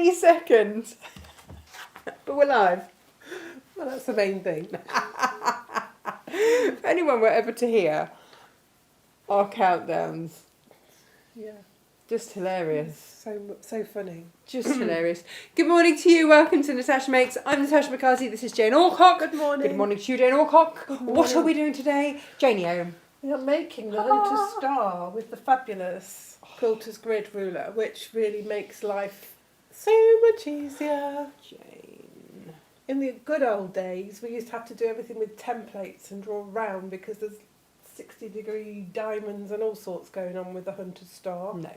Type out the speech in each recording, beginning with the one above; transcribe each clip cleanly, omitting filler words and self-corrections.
any second. But we're live. Well, that's the main thing. If anyone were ever to hear our countdowns, Yeah. just hilarious. So funny. Just hilarious. Good morning to you. Welcome to Natasha Makes. I'm Natasha McCarthy. This is Jane Alcock. Good morning. Good morning to you, Jane Alcock. Good What are morning. we doing today? Janie-O. We are making the Hunter Star with the fabulous Quilter's Grid ruler, which really makes life so much easier. Jane. In the good old days, we used to have to do everything with templates and draw round because there's 60-degree diamonds and all sorts going on with the Hunter Star. No.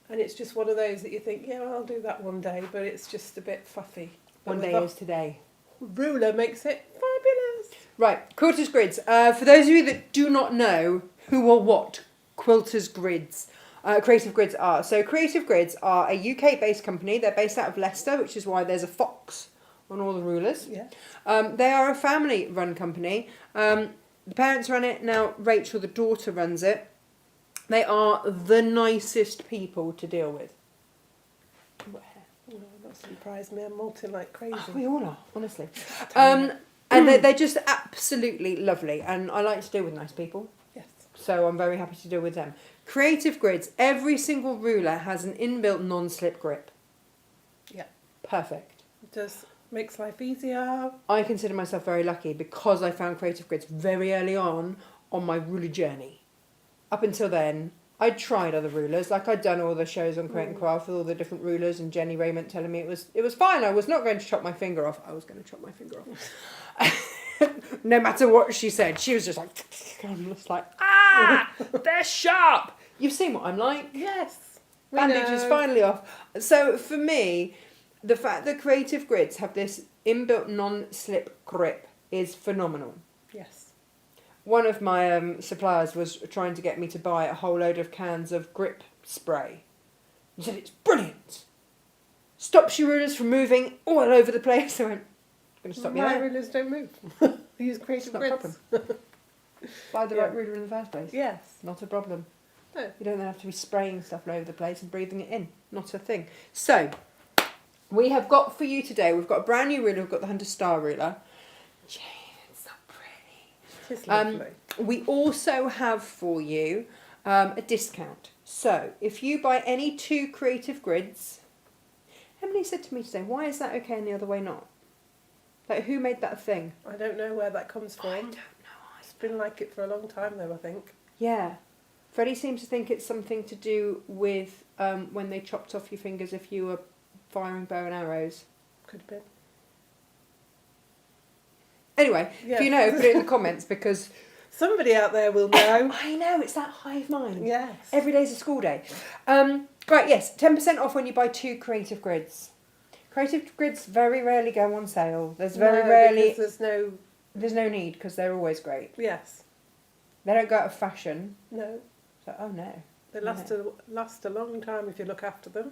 And it's just one of those that you think, yeah, I'll do that one day, but it's just a bit fluffy. One But day the is today. ruler makes it fabulous. Right, Quilter's Grids. For those of you that do not know who or what Quilter's Grids, Creative Grids are. So Creative Grids are a UK-based company. They're based out of Leicester, which is why there's a fox on all the rulers. Yeah. They are a family-run company. The parents run it. Now Rachel, the daughter, runs it. They are the nicest people to deal with. Oh, that surprised me. I'm molting like crazy. Oh, we all are, honestly. And they're just absolutely lovely. And I like to deal with nice people. Yes. So I'm very happy to deal with them. Creative Grids. Every single ruler has an inbuilt non-slip grip. Yeah. Perfect. It just makes life easier. I consider myself very lucky because I found Creative Grids very early on my ruler journey. Up until then, I'd tried other rulers, like I'd done all the shows on Create and Craft with all the different rulers, and Jenny Raymond telling me it was fine. I was not going to chop my finger off. I was going to chop my finger off. No matter what she said, she was just like, I'm just like, they're sharp. You've seen what I'm like. Yes. Bandage is finally off. So for me, the fact that Creative Grids have this inbuilt non-slip grip is phenomenal. Yes. One of my suppliers was trying to get me to buy a whole load of cans of grip spray. He said, it's brilliant. Stops your rulers from moving all over the place. I went, going to stop you My there. rulers don't move. I use Creative It's not a Grids. Buy the Yeah. right ruler in the first place. Yes. Not a problem. No. You don't have to be spraying stuff all over the place and breathing it in. Not a thing. So, we have got for you today, we've got a brand new ruler. We've got the Hunter Star ruler. Jane, it's so pretty. It's lovely. We also have for you a discount. So, if you buy any 2 Creative Grids, Emily said to me today, why is that okay and the other way not? Like, who made that a thing? I don't know where that comes from. I don't know. It's been like it for a long time though, I think. Yeah. Freddie seems to think it's something to do with when they chopped off your fingers if you were firing bow and arrows. Could have been. Anyway, Yeah. if you know, put it in the comments because... Somebody out there will know. I know, it's that hive mind. Yes. Every day's a school day. Right, yes, 10% off when you buy 2 Creative Grids. Creative Grids very rarely go on sale. There's very rarely... because There's no need because they're always great. Yes. They don't go out of fashion. No. So, oh no. They last a long time if you look after them.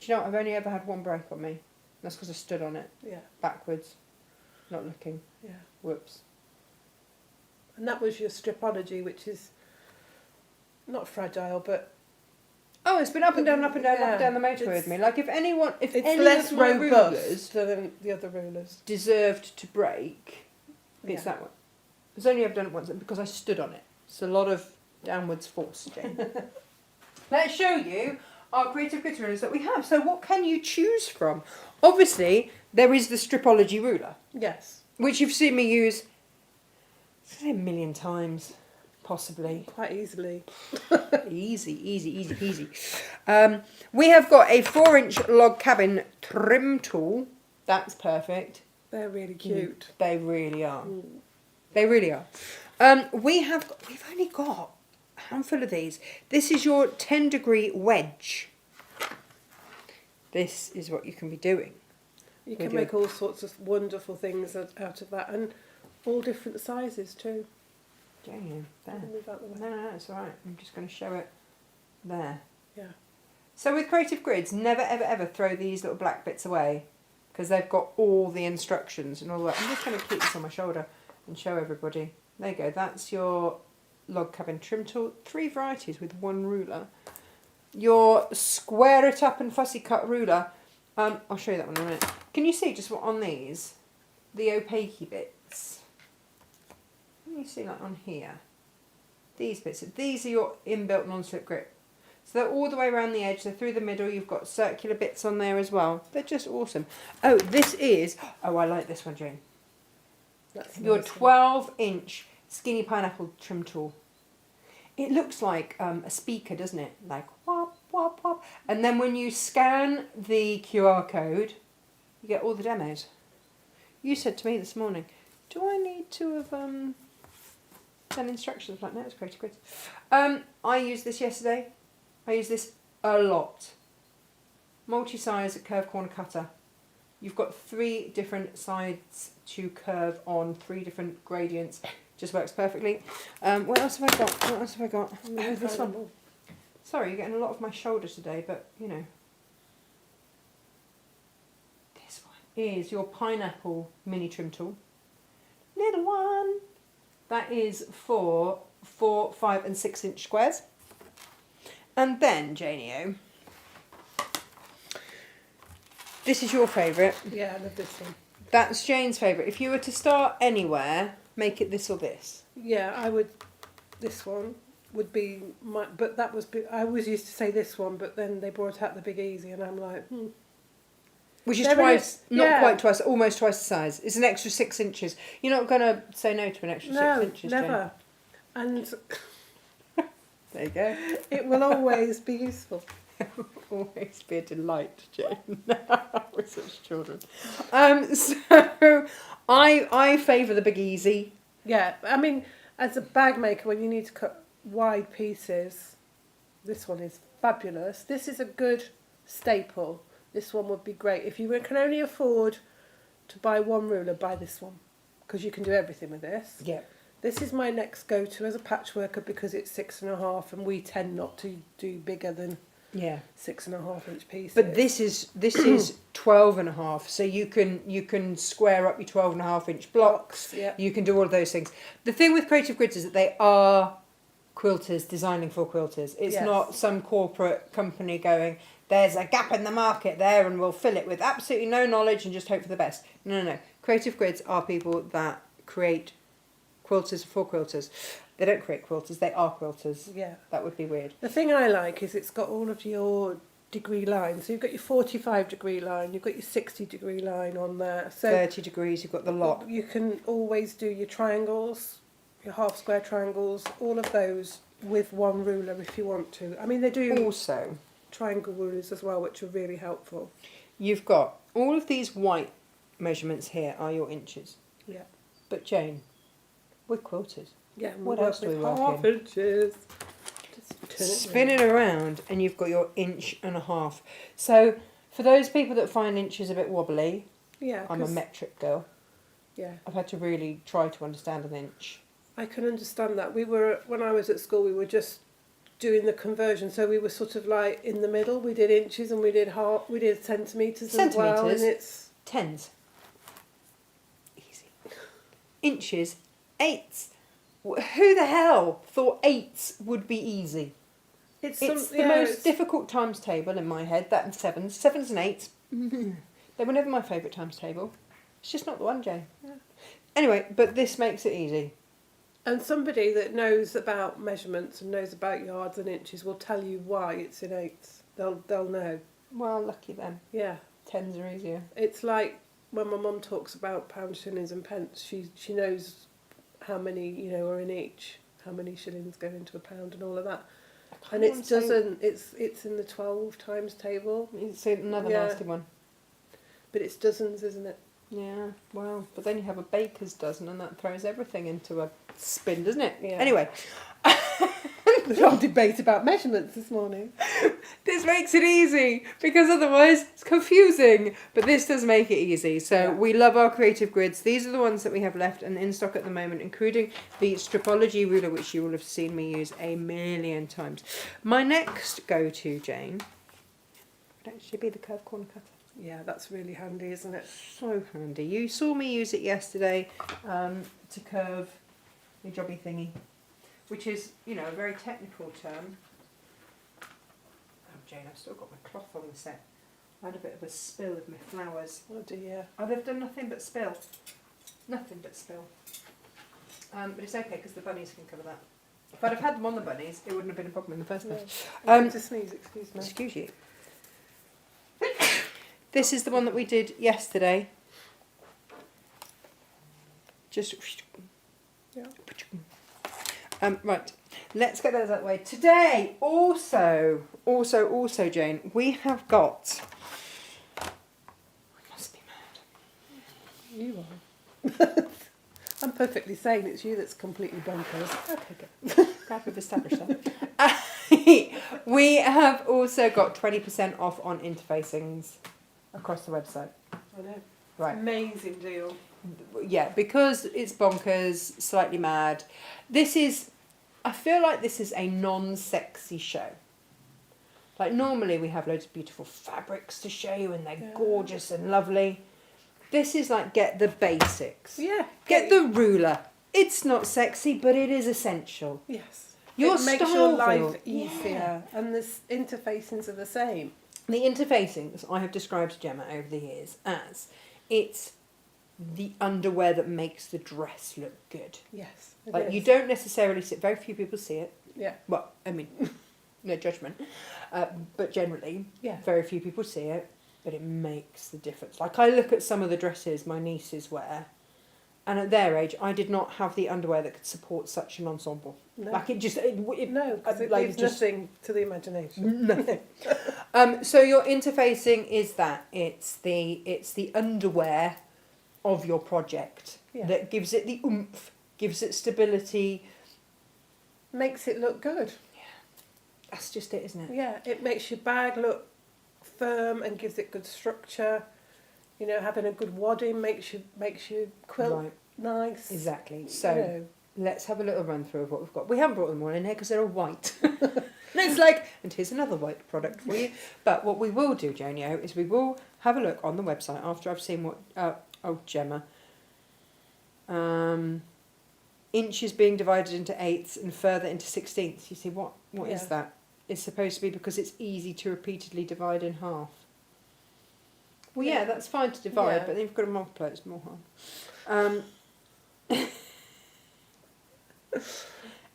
Do you know what? I've only ever had one break on me. That's because I stood on it. Yeah. Backwards. Not looking. Yeah. Whoops. And that was your stripology, which is not fragile, but Oh, it's been up and down, up and down, up and Yeah, down the motorway with me. Like if it's any less of my robust rulers than the other rulers. deserved to break, it's Yeah. that one. It's only ever done it once because I stood on it. It's a lot of downwards force, Jane. Let's show you our Creative Grids rulers that we have. So what can you choose from? Obviously, there is the Stripology ruler, Yes. which you've seen me use a million times, possibly. Quite easily. Easy peasy. We have got a 4-inch log cabin trim tool. That's perfect. They're really cute. They really are. Mm. They really are. We've only got a handful of these. This is your 10-degree wedge. This is what you can be doing. You can With make all sorts of wonderful things out of that, and all different sizes too. Jane, there. Move out the way. No, it's all right. I'm just going to show it there. Yeah. So with Creative Grids, never ever ever throw these little black bits away because they've got all the instructions and all that. I'm just going to keep this on my shoulder and show everybody. There you go. That's your log cabin trim tool. 3 varieties with 1 ruler. Your square it up and fussy cut ruler. I'll show you that one in a minute. Can you see just what on these, the opaque bits? Can you see like on here? These bits. These are your inbuilt non-slip grip. So they're all the way around the edge. They're through the middle. You've got circular bits on there as well. They're just awesome. Oh, this is... Oh, I like this one, Jane. That's Your nice 12-inch skinny pineapple trim tool. It looks like a speaker, doesn't it? Like whop, whop, whop. And then when you scan the QR code, you get all the demos. You said to me this morning, do I need to have done instructions? I'm like, no, it's Creative Grids. I used this yesterday. I use this a lot. Multi-size curve corner cutter. You've got 3 different sides to curve on 3 different gradients. Just works perfectly. What else have I got? What else have I got? Oh, this one. Sorry, you're getting a lot of my shoulder today, but you know. This one is your pineapple mini trim tool. Little one. That is for 4, 5 and 6 inch squares. And then, Janie-O, this is your favourite. Yeah, I love this one. That's Jane's favourite. If you were to start anywhere, make it this or this. Yeah, I would. This one would be my. But that was. I always used to say this one, but then they brought out the Big Easy, and I'm like, Which is There twice, is- not yeah. quite twice, almost twice the size. It's an extra 6 inches. You're not going to say no to an extra 6 inches, Jane. never. And There you go. it will always be useful. Always be a delight, Jane. We're such children. So I favour the Big Easy. Yeah, I mean, as a bag maker, when you need to cut wide pieces, this one is fabulous. This is a good staple. This one would be great. If you can only afford to buy one ruler, buy this one, because you can do everything with this. Yeah. This is my next go-to as a patchworker because it's 6.5, and we tend not to do bigger than Yeah. 6.5 inch pieces. But this is 12 and a half, so you can square up your 12 and a half inch blocks. Yeah. You can do all of those things. The thing with Creative Grids is that they are quilters designing for quilters. It's Yes. not some corporate company going, there's a gap in the market there and we'll fill it with absolutely no knowledge and just hope for the best. No, no, no. Creative Grids are people that create quilters for quilters. They don't create quilters, they are quilters. Yeah. That would be weird. The thing I like is it's got all of your degree lines. So you've got your 45 degree line, you've got your 60 degree line on there. So 30 degrees, you've got the lot. you can always do your triangles, your half square triangles, all of those with one ruler if you want to. I mean, they do Also, triangle rulers as well, which are really helpful. you've got all of these white measurements here are your inches. Yeah. But Jane, we're quilters. Yeah. and What work else do with we work half in? inches. Just turn Spin round. it around and you've got your inch and a half. So for those people that find inches a bit wobbly, Yeah. I'm a 'cause- metric girl. Yeah. I've had to really try to understand an inch. I can understand that. When I was at school, we were just doing the conversion, so we were sort of like in the middle. We did inches and we did centimetres as well, Centimetres? and it's Tens. Easy. Inches. Eighths. Who the hell thought eighths would be easy? It's the most difficult times table in my head, that and sevens. Sevens and eights. They were never my favourite times table. It's just not the one, Jane. Yeah. Anyway, but this makes it easy. And somebody that knows about measurements and knows about yards and inches will tell you why it's in eighths. They'll know. Well, lucky them. Yeah. Tens are easier. It's like when my mum talks about pounds, shillings and pence, she knows how many, are in each, how many shillings go into a pound and all of that. And it's in the 12 times table. It's another Yeah. nasty one. But it's dozens, isn't it? Yeah, well, but then you have a baker's dozen and that throws everything into a spin, doesn't it? Yeah. Anyway, There's a whole debate about measurements this morning. this makes it easy because otherwise it's confusing. But this does make it easy. So Yeah. we love our Creative Grids. These are the ones that we have left and in stock at the moment, including the Stripology ruler, which you will have seen me use a million times. My next go-to, Jane, would actually be the curve corner cutter. Yeah, that's really handy, isn't it? So handy. You saw me use it yesterday to curve the jobby thingy, which is, a very technical term. Oh, Jane, I've still got my cloth on the set. I had a bit of a spill of my flowers. Oh dear. I've done nothing but spill. Nothing but spill. But it's okay because the bunnies can cover that. If I'd have had them on the bunnies, it wouldn't have been a problem in the first place. I need to sneeze, excuse me. Excuse you. This is the one that we did yesterday. Just... Yeah. Right, let's get those out of the way. Today, also, Jane, we have got... I must be mad. You are. I'm perfectly sane. It's you that's completely bonkers. Okay, good. Glad we've established that. We have also got 20% off on interfacings across the website. I know. Right. Amazing deal. Yeah, because it's bonkers, slightly mad. I feel like this is a non-sexy show. Like normally we have loads of beautiful fabrics to show you and they're gorgeous and lovely. This is like get the basics. Yeah. Get the ruler. It's not sexy, but it is essential. Yes. It makes your life easier, and the interfacings are the same. The interfacings I have described to Gemma over the years as it's the underwear that makes the dress look good. Yes. Like you don't necessarily see it. Very few people see it. Yeah. Well, I mean, no judgment, but generally, Yeah. very few people see it. But it makes the difference. Like I look at some of the dresses my nieces wear, and at their age, I did not have the underwear that could support such an ensemble. No. Like it just No, because it like leaves just nothing to the imagination. nothing. So your interfacing is that it's the underwear of your project that gives it the oomph, gives it stability, Makes it look good. that's just it, isn't it? Yeah, it makes your bag look firm and gives it good structure. You know, having a good wadding makes your quilt Right, nice. exactly. So You know. let's have a little run through of what we've got. We haven't brought them all in here because they're all white. And it's like, and here's another white product for you. But what we will do, Jonio, is we will have a look on the website after I've seen what, Gemma. Inches being divided into eighths and further into sixteenths. You see, what is that? It's supposed to be because it's easy to repeatedly divide in half. Well, yeah, that's fine to divide, but then you've got to multiply, it's more hard.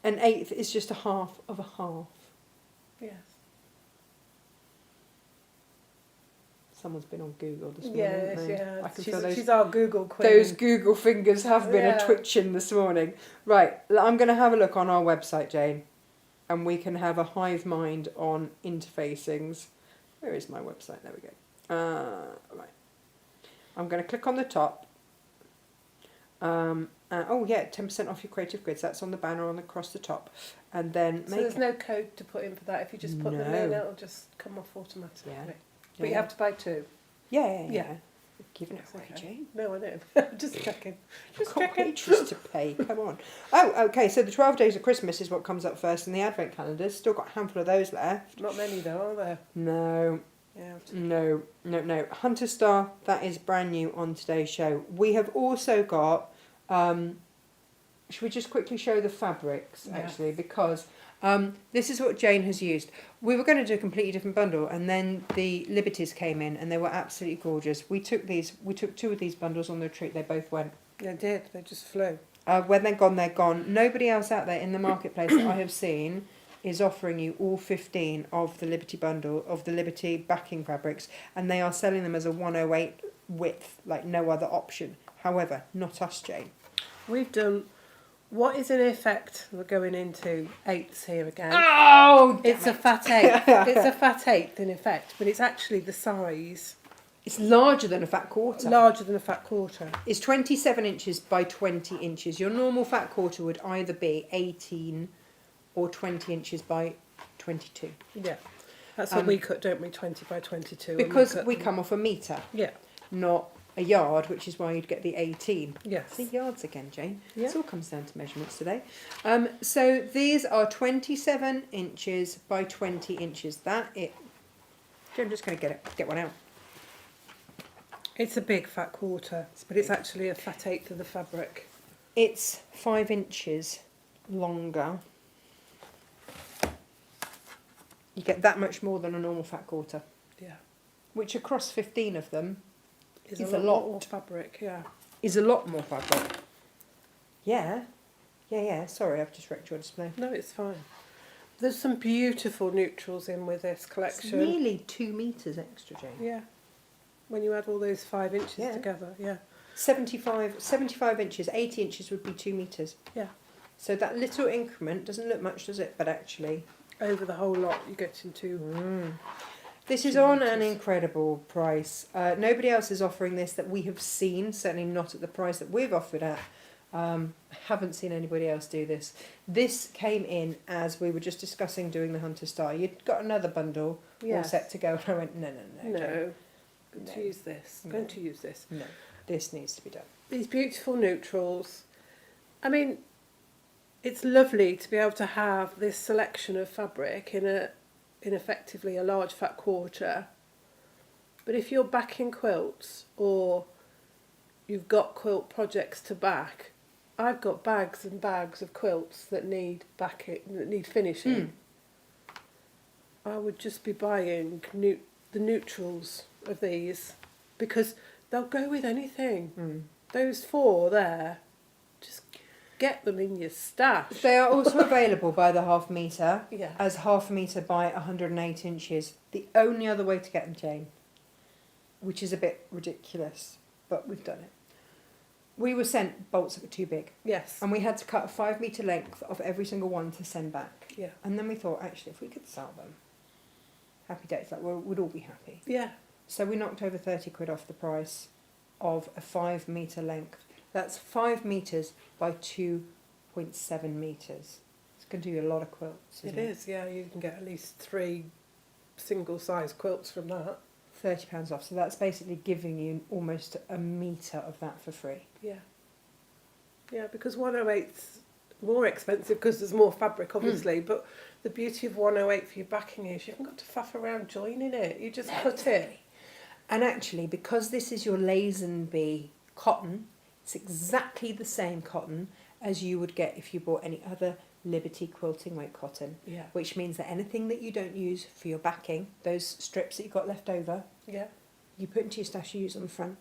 An eighth is just a half of a half. Yes. Someone's been on Google this morning. Yes, haven't they? yeah. I can feel those, She's our Google queen. those Google fingers have been Yeah. a twitching this morning. Right, I'm going to have a look on our website, Jane, and we can have a hive mind on interfacings. Where is my website? There we go. Right. I'm going to click on the top. Oh yeah, 10% off your creative grids. That's on the banner across the top, and then So there's no code to put in for that. If you just put them in, it'll just come off automatically. Yeah. But you have to buy two. Yeah. Giving it away, Okay. Jane. No, I know. Just checking. You've got wages to pay. Come on. Oh, okay. So the 12 days of Christmas is what comes up first in the Advent calendars. Still got a handful of those left. Not many though, are there? No. Yeah. No. Hunter Star, that is brand new on today's show. We have also got, should we just quickly show the fabrics, actually, because this is what Jane has used. We were going to do a completely different bundle, and then the Liberties came in, and they were absolutely gorgeous. We took two of these bundles on the retreat. They both went. They did. They just flew. When they're gone, they're gone. Nobody else out there in the marketplace that I have seen is offering you all 15 of the Liberty bundle, of the Liberty backing fabrics, and they are selling them as a 108 width, like no other option. However, not us, Jane. We've done what is in effect, we're going into eighths here again. Oh, It's a fat eighth. It's a fat eighth in effect, but it's actually the size. It's larger than a fat quarter. Larger than a fat quarter. It's 27 inches by 20 inches. Your normal fat quarter would either be 18 or 20 inches by 22. Yeah. That's what we cut, don't we? 20 by 22. Because we come off a metre. Yeah. Not a yard, which is why you'd get the 18. Yes. See, yards again, Jane. Yeah. It all comes down to measurements today. So these are 27 inches by 20 inches. That it. I'm just going to get one out. It's a big fat quarter, but it's actually a fat eighth of the fabric. It's 5 inches longer. You get that much more than a normal fat quarter. Yeah. which across 15 of them Is a a lot lot. more fabric, yeah. is a lot more fabric. Yeah. Sorry, I've just wrecked your display. No, it's fine. There's some beautiful neutrals in with this It's collection. nearly 2 metres extra, Jane. Yeah. When you add all those 5 inches Yeah. together, yeah. 75 inches, 80 inches would be 2 metres. Yeah. So that little increment doesn't look much, does it? But actually, Over the whole lot, you get into. this is 2 on an metres. incredible price. Nobody else is offering this that we have seen, certainly not at the price that we've offered at. Haven't seen anybody else do this. This came in as we were just discussing doing the Hunter Star. You'd got another bundle all Yes. set to go, and I went, no, Jane. No. Going No. to use this. No. Going to use this. No, this needs to be done. These beautiful neutrals. I mean, it's lovely to be able to have this selection of fabric in effectively a large fat quarter. But if you're backing quilts or you've got quilt projects to back, I've got bags and bags of quilts that need backing, that need finishing. I would just be buying the neutrals of these because they'll go with anything. Those 4 there, just get them in your stash. They are also available by the half metre Yeah. as half a metre by 108 inches. The only other way to get them, Jane, which is a bit ridiculous, but we've done it. We were sent bolts that were too big, Yes. and we had to cut a 5 metre length of every single one to send back. Yeah. And then we thought, actually, if we could sell them, happy days, like we'd all be happy. Yeah. So we knocked over 30 quid off the price of a 5 metre length. That's 5 metres by 2.7 metres. It's going to do you a lot of quilts. It is, yeah. You can get at least 3 single-size quilts from that. £30 off. So that's basically giving you almost a metre of that for free. Yeah. Yeah, because 108's more expensive because there's more fabric, obviously, but the beauty of 108 for your backing is you haven't got to faff around joining it. You just cut it. And actually, because this is your Lazenby cotton, it's exactly the same cotton as you would get if you bought any other Liberty quilting weight cotton. Yeah. Which means that anything that you don't use for your backing, those strips that you've got left over, Yeah. you put into your stash, you use on the front.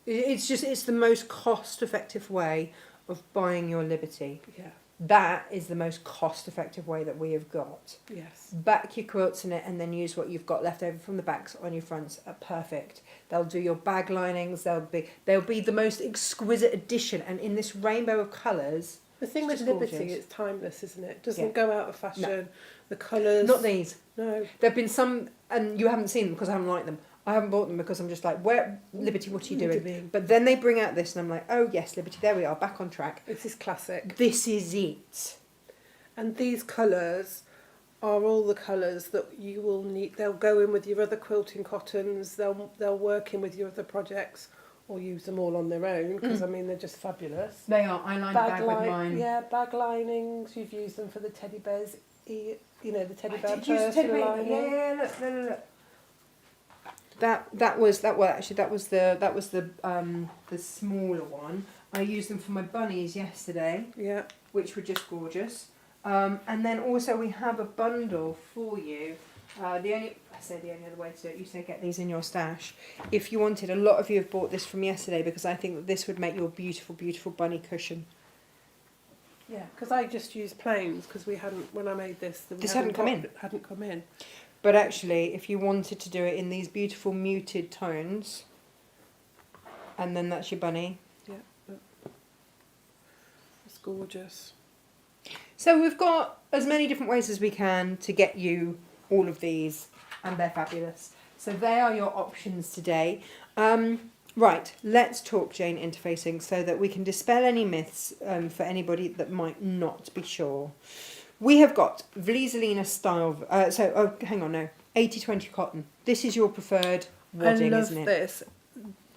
It's the most cost-effective way of buying your Liberty. Yeah. That is the most cost-effective way that we have got. Yes. Back your quilts in it and then use what you've got left over from the backs on your fronts are perfect. They'll do your bag linings. They'll be the most exquisite addition, and in this rainbow of colours. The thing It's with just Liberty, gorgeous. it's timeless, isn't it? It doesn't Yeah. go out of fashion. No. The colours. Not these. No. There've been some, and you haven't seen them because I haven't liked them. I haven't bought them because I'm just like, where Liberty? What are you doing? But then they bring out this, and I'm like, oh yes, Liberty. There we are, back on track. This is classic. This is it. And these colours are all the colours that you will need. They'll go in with your other quilting cottons. They'll work in with your other projects, or use them all on their own because I mean they're just fabulous. They are. I lined a bag with mine. Yeah, bag linings. You've used them for the teddy bears. You know, the teddy bear Did you use the teddy bear? lining. Yeah. Look. That was the smaller one. I used them for my bunnies yesterday, Yeah. which were just gorgeous. And then also we have a bundle for you. The only other way to do it, you say get these in your stash. If you wanted, a lot of you have bought this from yesterday because I think that this would make your beautiful, beautiful bunny cushion. Yeah, because I just used plains because we hadn't, when I made this, Hadn't come in. But actually, if you wanted to do it in these beautiful muted tones, and then that's your bunny. Yeah, it's gorgeous. So we've got as many different ways as we can to get you all of these, and they're fabulous. So they are your options today. Right, let's talk Jane interfacing so that we can dispel any myths for anybody that might not be sure. We have got Vlizelina style, 80-20 cotton. This is your preferred wadding, I love isn't it? this.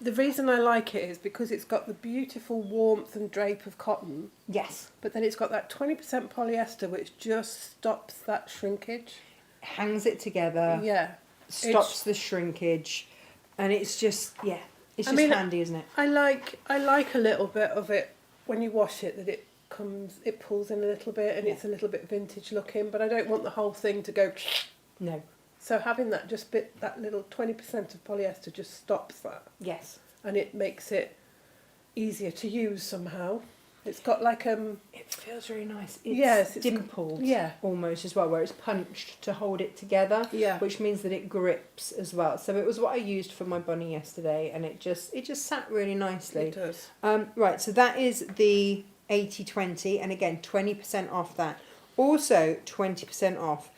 The reason I like it is because it's got the beautiful warmth and drape of cotton, Yes. but then it's got that 20% polyester which just stops that shrinkage. Hangs it together, Yeah. stops the shrinkage, and it's just, it's just handy, isn't it? I like a little bit of it when you wash it, that it pulls in a little bit and it's a little bit vintage looking, but I don't want the whole thing to go. No. So having that that little 20% of polyester just stops that, Yes. and it makes it easier to use somehow. It's got like It feels really nice. It's yes, it's dimpled yeah. almost as well, where it's punched to hold it together, Yeah. which means that it grips as well. So it was what I used for my bunny yesterday, and it just sat really nicely. It does. Right, so that is the 80/20, and again 20% off that. Also 20% off.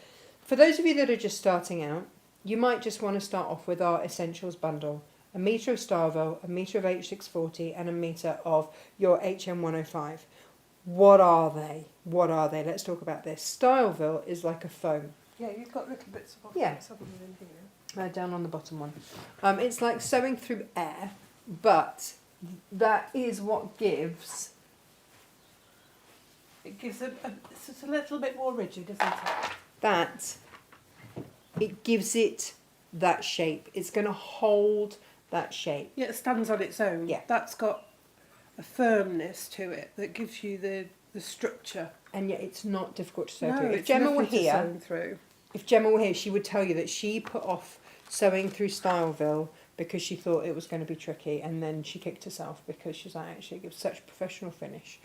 For those of you that are just starting out, you might just want to start off with our essentials bundle. A metre of Starville, a metre of H640, and a metre of your HM105. What are they? What are they? Let's talk about this. Styleville is like a foam. Yeah, you've got little bits of Yeah. some of them in here. Down on the bottom one. It's like sewing through air, but that is what gives... It gives it's just a little bit more rigid, isn't it? that it gives it that shape. It's going to hold that shape. Yeah, it stands on its own. Yeah. That's got a firmness to it that gives you the structure. And yet it's not difficult to sew No, through. If it's Gemma were lovely to here, sew through. if Gemma were here, she would tell you that she put off sewing through Styleville because she thought it was going to be tricky, and then she kicked herself because she's like, actually, it gives such a professional finish.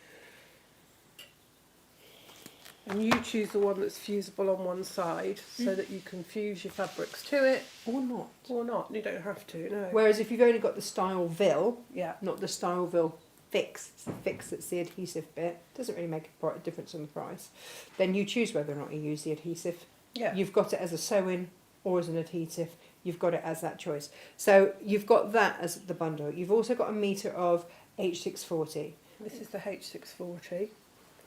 And you choose the one that's fusible on one side so that you can fuse your fabrics to it. Or not. Or not. You don't have to, no. Whereas if you've only got the Styleville, Yeah. not the Styleville fix, it's the fix that's the adhesive bit, doesn't really make a difference on the price, then you choose whether or not you use the adhesive. Yeah. You've got it as a sew-in or as an adhesive. You've got it as that choice. So you've got that as the bundle. You've also got a metre of H640, This is the H640.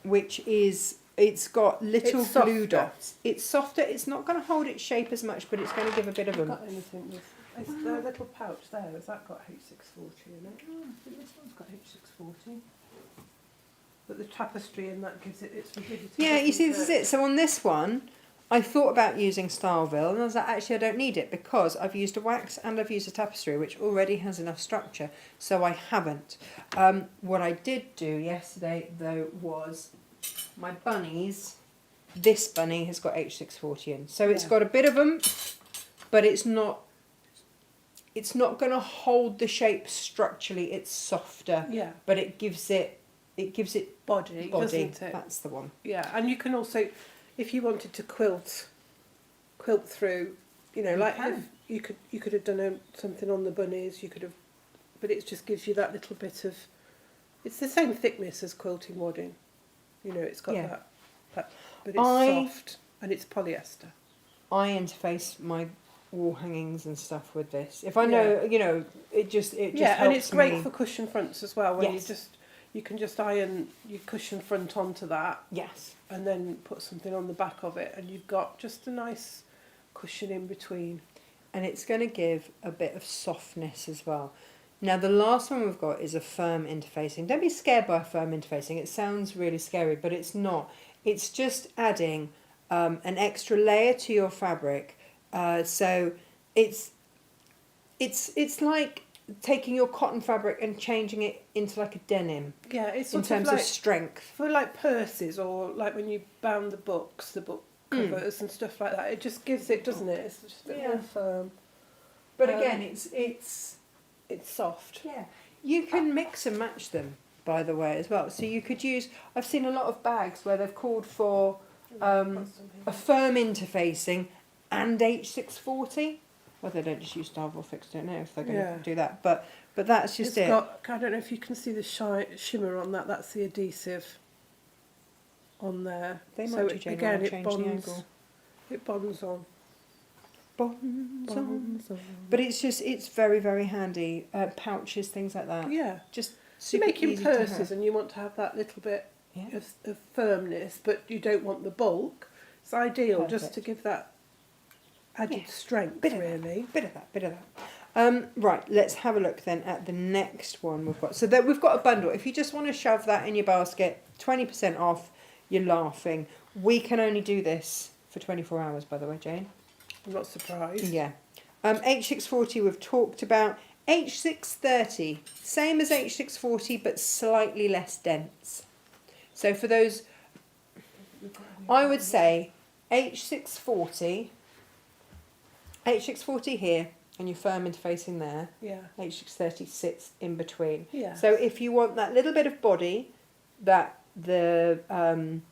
which is, it's got little It's glue softer. dots. It's softer. It's not going to hold its shape as much, but it's going to give a bit of Have a... you got anything with... Is the little pouch there, has that got H640 in it? Oh, I think this one's got H640. But the tapestry in that gives it its rigidity. Yeah, you see, this is doesn't it. So on this one, I thought about using Styleville, and I was like, actually, I don't need it because I've used a wax and I've used a tapestry, which already has enough structure, so I haven't. What I did do yesterday, though, was my bunnies. This bunny has got H640 in, so it's Yeah. got a bit of them, but it's not. It's not going to hold the shape structurally. It's softer, Yeah. but it gives it. It gives it Body, body. doesn't it? That's the one. Yeah, and you can also, if you wanted to quilt through, you know, You like can. if you could have done something on the bunnies, you could have, but it just gives you that little bit of, it's the same thickness as quilting wadding, you know, it's got Yeah. that, but it's soft and it's polyester. I interface my wall hangings and stuff with this. If I know, you know, it just Yeah, helps and it's great me. for cushion fronts as well. When Yes. you can just iron your cushion front onto that, Yes. and then put something on the back of it, and you've got just a nice cushion in between. And it's going to give a bit of softness as well. Now, the last one we've got is a firm interfacing. Don't be scared by firm interfacing. It sounds really scary, but it's not. It's just adding an extra layer to your fabric. So it's like taking your cotton fabric and changing it into like a denim Yeah, it's in sort terms of of like strength. for like purses or like when you bound the books, the book covers and stuff like that. It just gives it, doesn't it? It's just a bit more firm. But again, it's soft. yeah. You can mix and match them, by the way, as well. So you could use. I've seen a lot of bags where they've called for a firm interfacing and H640. Well, they don't just use Starville Fix, don't know if they're going to do that. But that's just It's it. got, I don't know if you can see the shimmer on that. That's the adhesive on there. They might so do, Jane, again, when I it change the bonds. angle. It bonds on. Bonds on. Bonds on. But it's very, very handy. Pouches, things like that. Yeah. Just So super you're making easy to have. purses and you want to have that little bit Yeah. of firmness, but you don't want the bulk. It's ideal just Perfect. to give that added strength, Bit of really. Bit of that. Right, let's have a look then at the next one we've got. So that we've got a bundle. If you just want to shove that in your basket, 20% off, you're laughing. We can only do this for 24 hours, by the way, Jane. I'm not surprised. Yeah. H640 we've talked about. H630, same as H640, but slightly less dense. So for those, I would say H640 H640 here, and your firm interfacing there. Yeah. H630 sits in between. Yeah. So if you want that little bit of body that the firm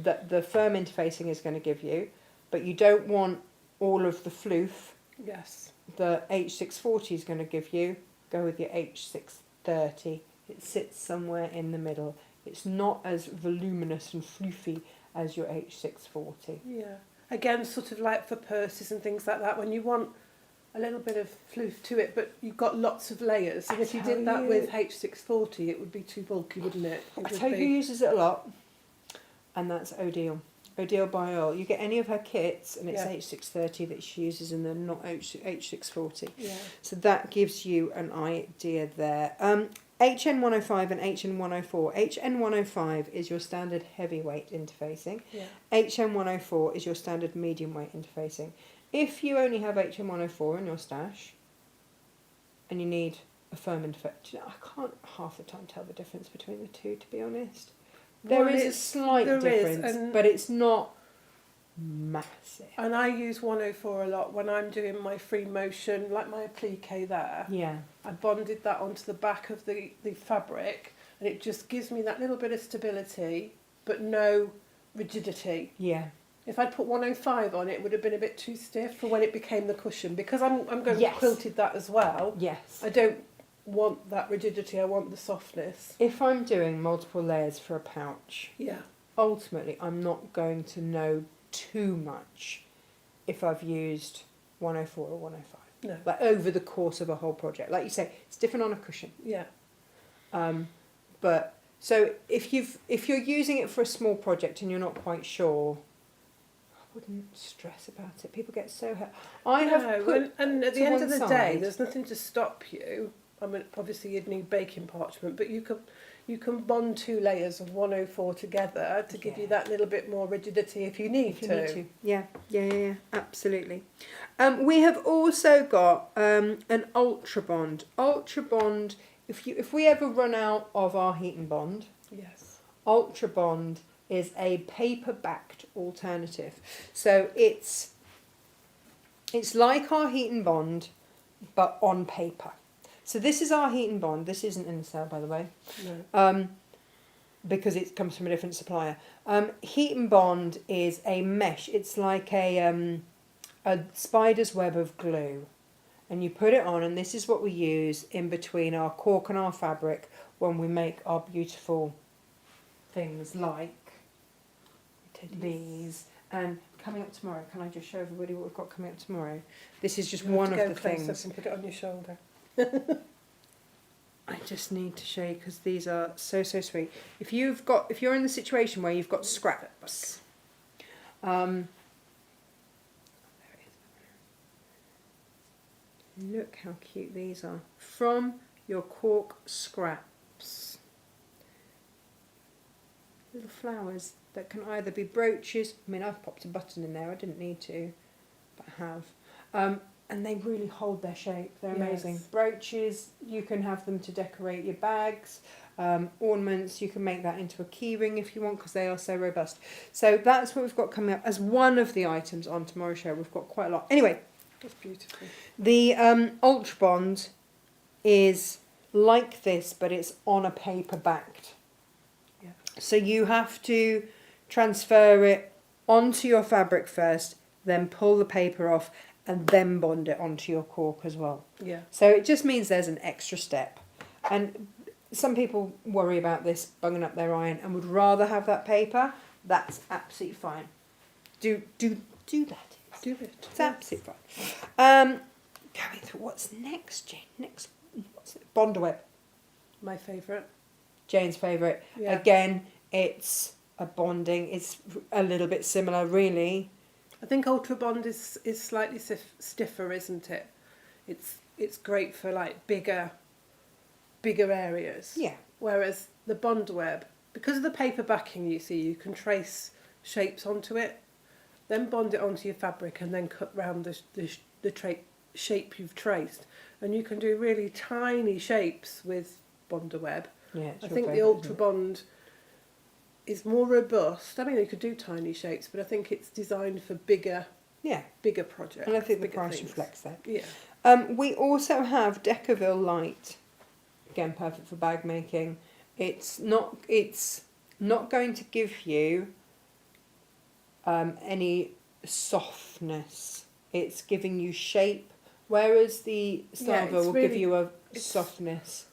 interfacing is going to give you, but you don't want all of the floof Yes. the H640 is going to give you, go with your H630. It sits somewhere in the middle. It's not as voluminous and floofy as your H640. Yeah. Again, sort of like for purses and things like that, when you want a little bit of floof to it, but you've got lots of layers. And if you did that with H640, it would be too bulky, wouldn't it? I tell you who uses it a lot, and that's Odile. Odile by Oil. You get any of her kits, and it's H630 that she uses, and they're not H640. Yeah. So that gives you an idea there. HN105 and HN104. HN105 is your standard heavyweight interfacing. Yeah. HN104 is your standard medium weight interfacing. If you only have HN104 in your stash, and you need a firm interface, I can't half the time tell the difference between the two, to be honest. There is a slight difference, but it's not massive. And I use 104 a lot when I'm doing my free motion, like my applique there. Yeah. I bonded that onto the back of the fabric, and it just gives me that little bit of stability, but no rigidity. Yeah. If I'd put 105 on, it would have been a bit too stiff for when it became the cushion, because I'm going to quilted that as well. Yes. I don't want that rigidity, I want the softness. If I'm doing multiple layers for a pouch, Yeah. ultimately I'm not going to know too much if I've used 104 or 105. No. Like over the course of a whole project. Like you say, it's different on a cushion. Yeah. But so if you're using it for a small project and you're not quite sure, I wouldn't stress about it. People get so hurt. And at the end of the day, side, there's nothing to stop you. I mean, obviously you'd need baking parchment, but you can bond 2 layers of 104 together to give you that little bit more rigidity if you need to. Yeah, absolutely. We have also got an Ultra Bond. Ultra Bond. If we ever run out of our heat and bond, Yes. Ultra Bond is a paper-backed alternative. So it's like our heat and bond, but on paper. So this is our heat and bond. This isn't in the sale, by the way, No. because it comes from a different supplier. Heat and bond is a mesh. It's like a spider's web of glue, and you put it on, and this is what we use in between our cork and our fabric when we make our beautiful things like these. And coming up tomorrow, can I just show everybody what we've got coming up tomorrow? This is just one of the things. And put it on your shoulder. I just need to show you because these are so sweet. If you're in the situation where you've got scraps, look how cute these are from your cork scraps. Little flowers that can either be brooches. I mean, I've popped a button in there. I didn't need to, but I have. And they really hold their shape. They're amazing. Yes. Brooches, you can have them to decorate your bags. Ornaments, you can make that into a key ring if you want because they are so robust. So that's what we've got coming up as one of the items on tomorrow's show. We've got quite a lot. Anyway, That's beautiful. the Ultra Bond is like this, but it's on a paper backed. Yeah. So you have to transfer it onto your fabric first, then pull the paper off, and then bond it onto your cork as well. Yeah. So it just means there's an extra step. And some people worry about this bunging up their iron and would rather have that paper. That's absolutely fine. Do that. Do it. It's absolutely fine. Going through what's next, Jane? What's it? Bondweb. My favourite. Jane's favourite. Yeah. Again, it's a bonding. It's a little bit similar, really. I think Ultra Bond is slightly stiffer, isn't it? It's great for like bigger areas. Yeah. Whereas the Bond Web, because of the paper backing, you see, you can trace shapes onto it, then bond it onto your fabric, and then cut round the shape you've traced, and you can do really tiny shapes with Bonder Web. Yeah. I think the Ultra Bond is more robust. I mean, you could do tiny shapes, but I think it's designed for bigger Yeah. bigger projects. And I think the bigger price things. reflects that. Yeah. We also have Decaville Light. Again, perfect for bag making. It's not going to give you any softness. It's giving you shape, whereas the Starville will give really- you a softness.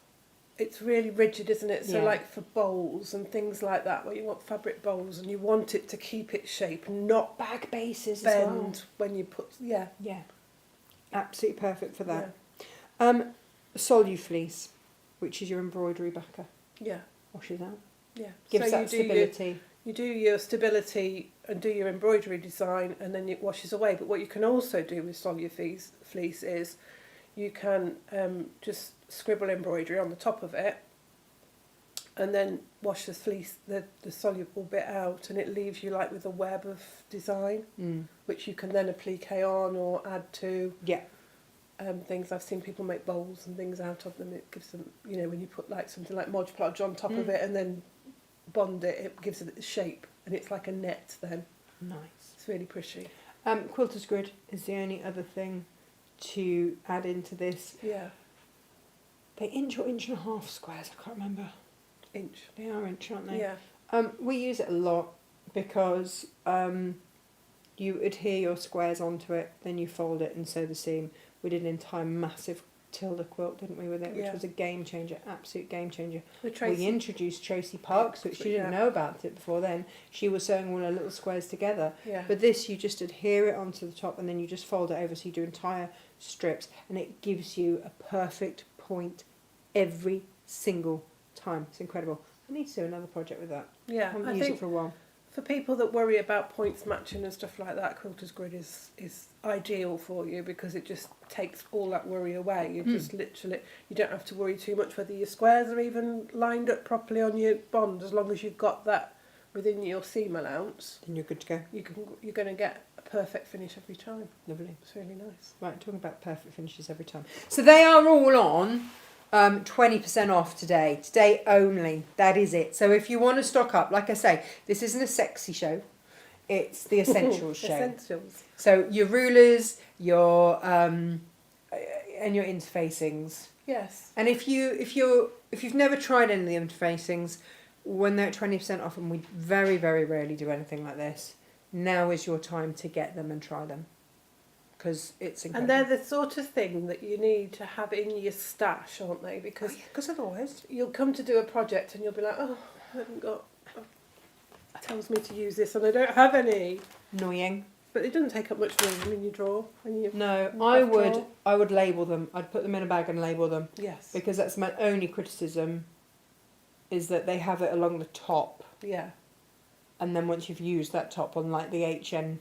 It's really rigid, isn't it? So Yeah. like for bowls and things like that, where you want fabric bowls and you want it to keep its shape and not Bag bases bend as well. when you put, yeah. Yeah, absolutely perfect for that. Yeah. Solufleece, which is your embroidery backer, Yeah. washes out. Yeah. Gives So that stability. You do your stability and do your embroidery design, and then it washes away. But what you can also do with fleece is you can just scribble embroidery on the top of it, and then wash the fleece, the soluble bit out, and it leaves you like with a web of design, which you can then applique on or add to. Yeah. Things I've seen people make bowls and things out of them. It gives them, you know, when you put like something like Mod Podge on top of it and then bond it, it gives it a shape, and it's like a net then. Nice. It's really pretty. Quilter's Grid is the only other thing to add into this. Yeah. They inch or inch and a half squares, I can't remember. Inch. They are inch, aren't they? Yeah. We use it a lot because you adhere your squares onto it, then you fold it and sew the seam. We did an entire massive Tilda quilt, didn't we, with it, which was a game changer, absolute game changer. We introduced Tracy Parks, which she didn't know about it before then. She was sewing all her little squares together. Yeah. But this, you just adhere it onto the top and then you just fold it over, so you do entire strips, and it gives you a perfect point every single time. It's incredible. I need to do another project with that. Yeah. I haven't I used think it for a while. for people that worry about points matching and stuff like that, Quilter's Grid is ideal for you, because it just takes all that worry away. You just literally, you don't have to worry too much whether your squares are even lined up properly on your bond. As long as you've got that within your seam allowance, Then you're good to go. you're going to get a perfect finish every time. Lovely. It's really nice. Right, talking about perfect finishes every time. So they are all on 20% off today. Today only. That is it. So if you want to stock up, like I say, this isn't a sexy show. It's the essentials show. Essentials. So your rulers, your and your interfacings. Yes. And if you've never tried any of the interfacings, when they're at 20% off, and we very, very rarely do anything like this, now is your time to get them and try them, because it's incredible. And they're the sort of thing that you need to have in your stash, aren't they? Because otherwise you'll come to do a project and you'll be like, oh, I haven't got... It tells me to use this and I don't have any. annoying. But it doesn't take up much room in your drawer. No, drawer. I would label them. I'd put them in a bag and label them, Yes. because that's my only criticism, is that they have it along the top, Yeah. and then once you've used that top on like the H640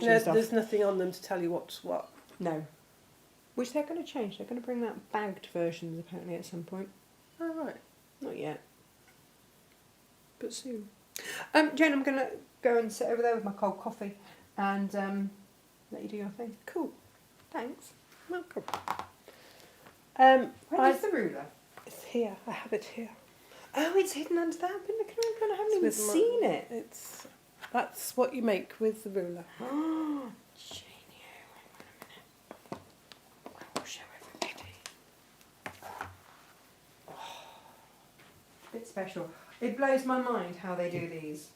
there's stuff, there's nothing on them to tell you what's what. no. Which they're going to change. They're going to bring that bagged versions apparently at some point. Oh, right. Not yet, but soon. Jane, I'm going to go and sit over there with my cold coffee and let you do your thing. Cool. Thanks. Welcome. Where's the ruler? It's here. I have it here. Oh, it's hidden under that. I've been looking around. I haven't even seen it. That's what you make with the ruler. Oh, Jane, wait a minute. I will show everybody. Oh, bit special. It blows my mind how they do these.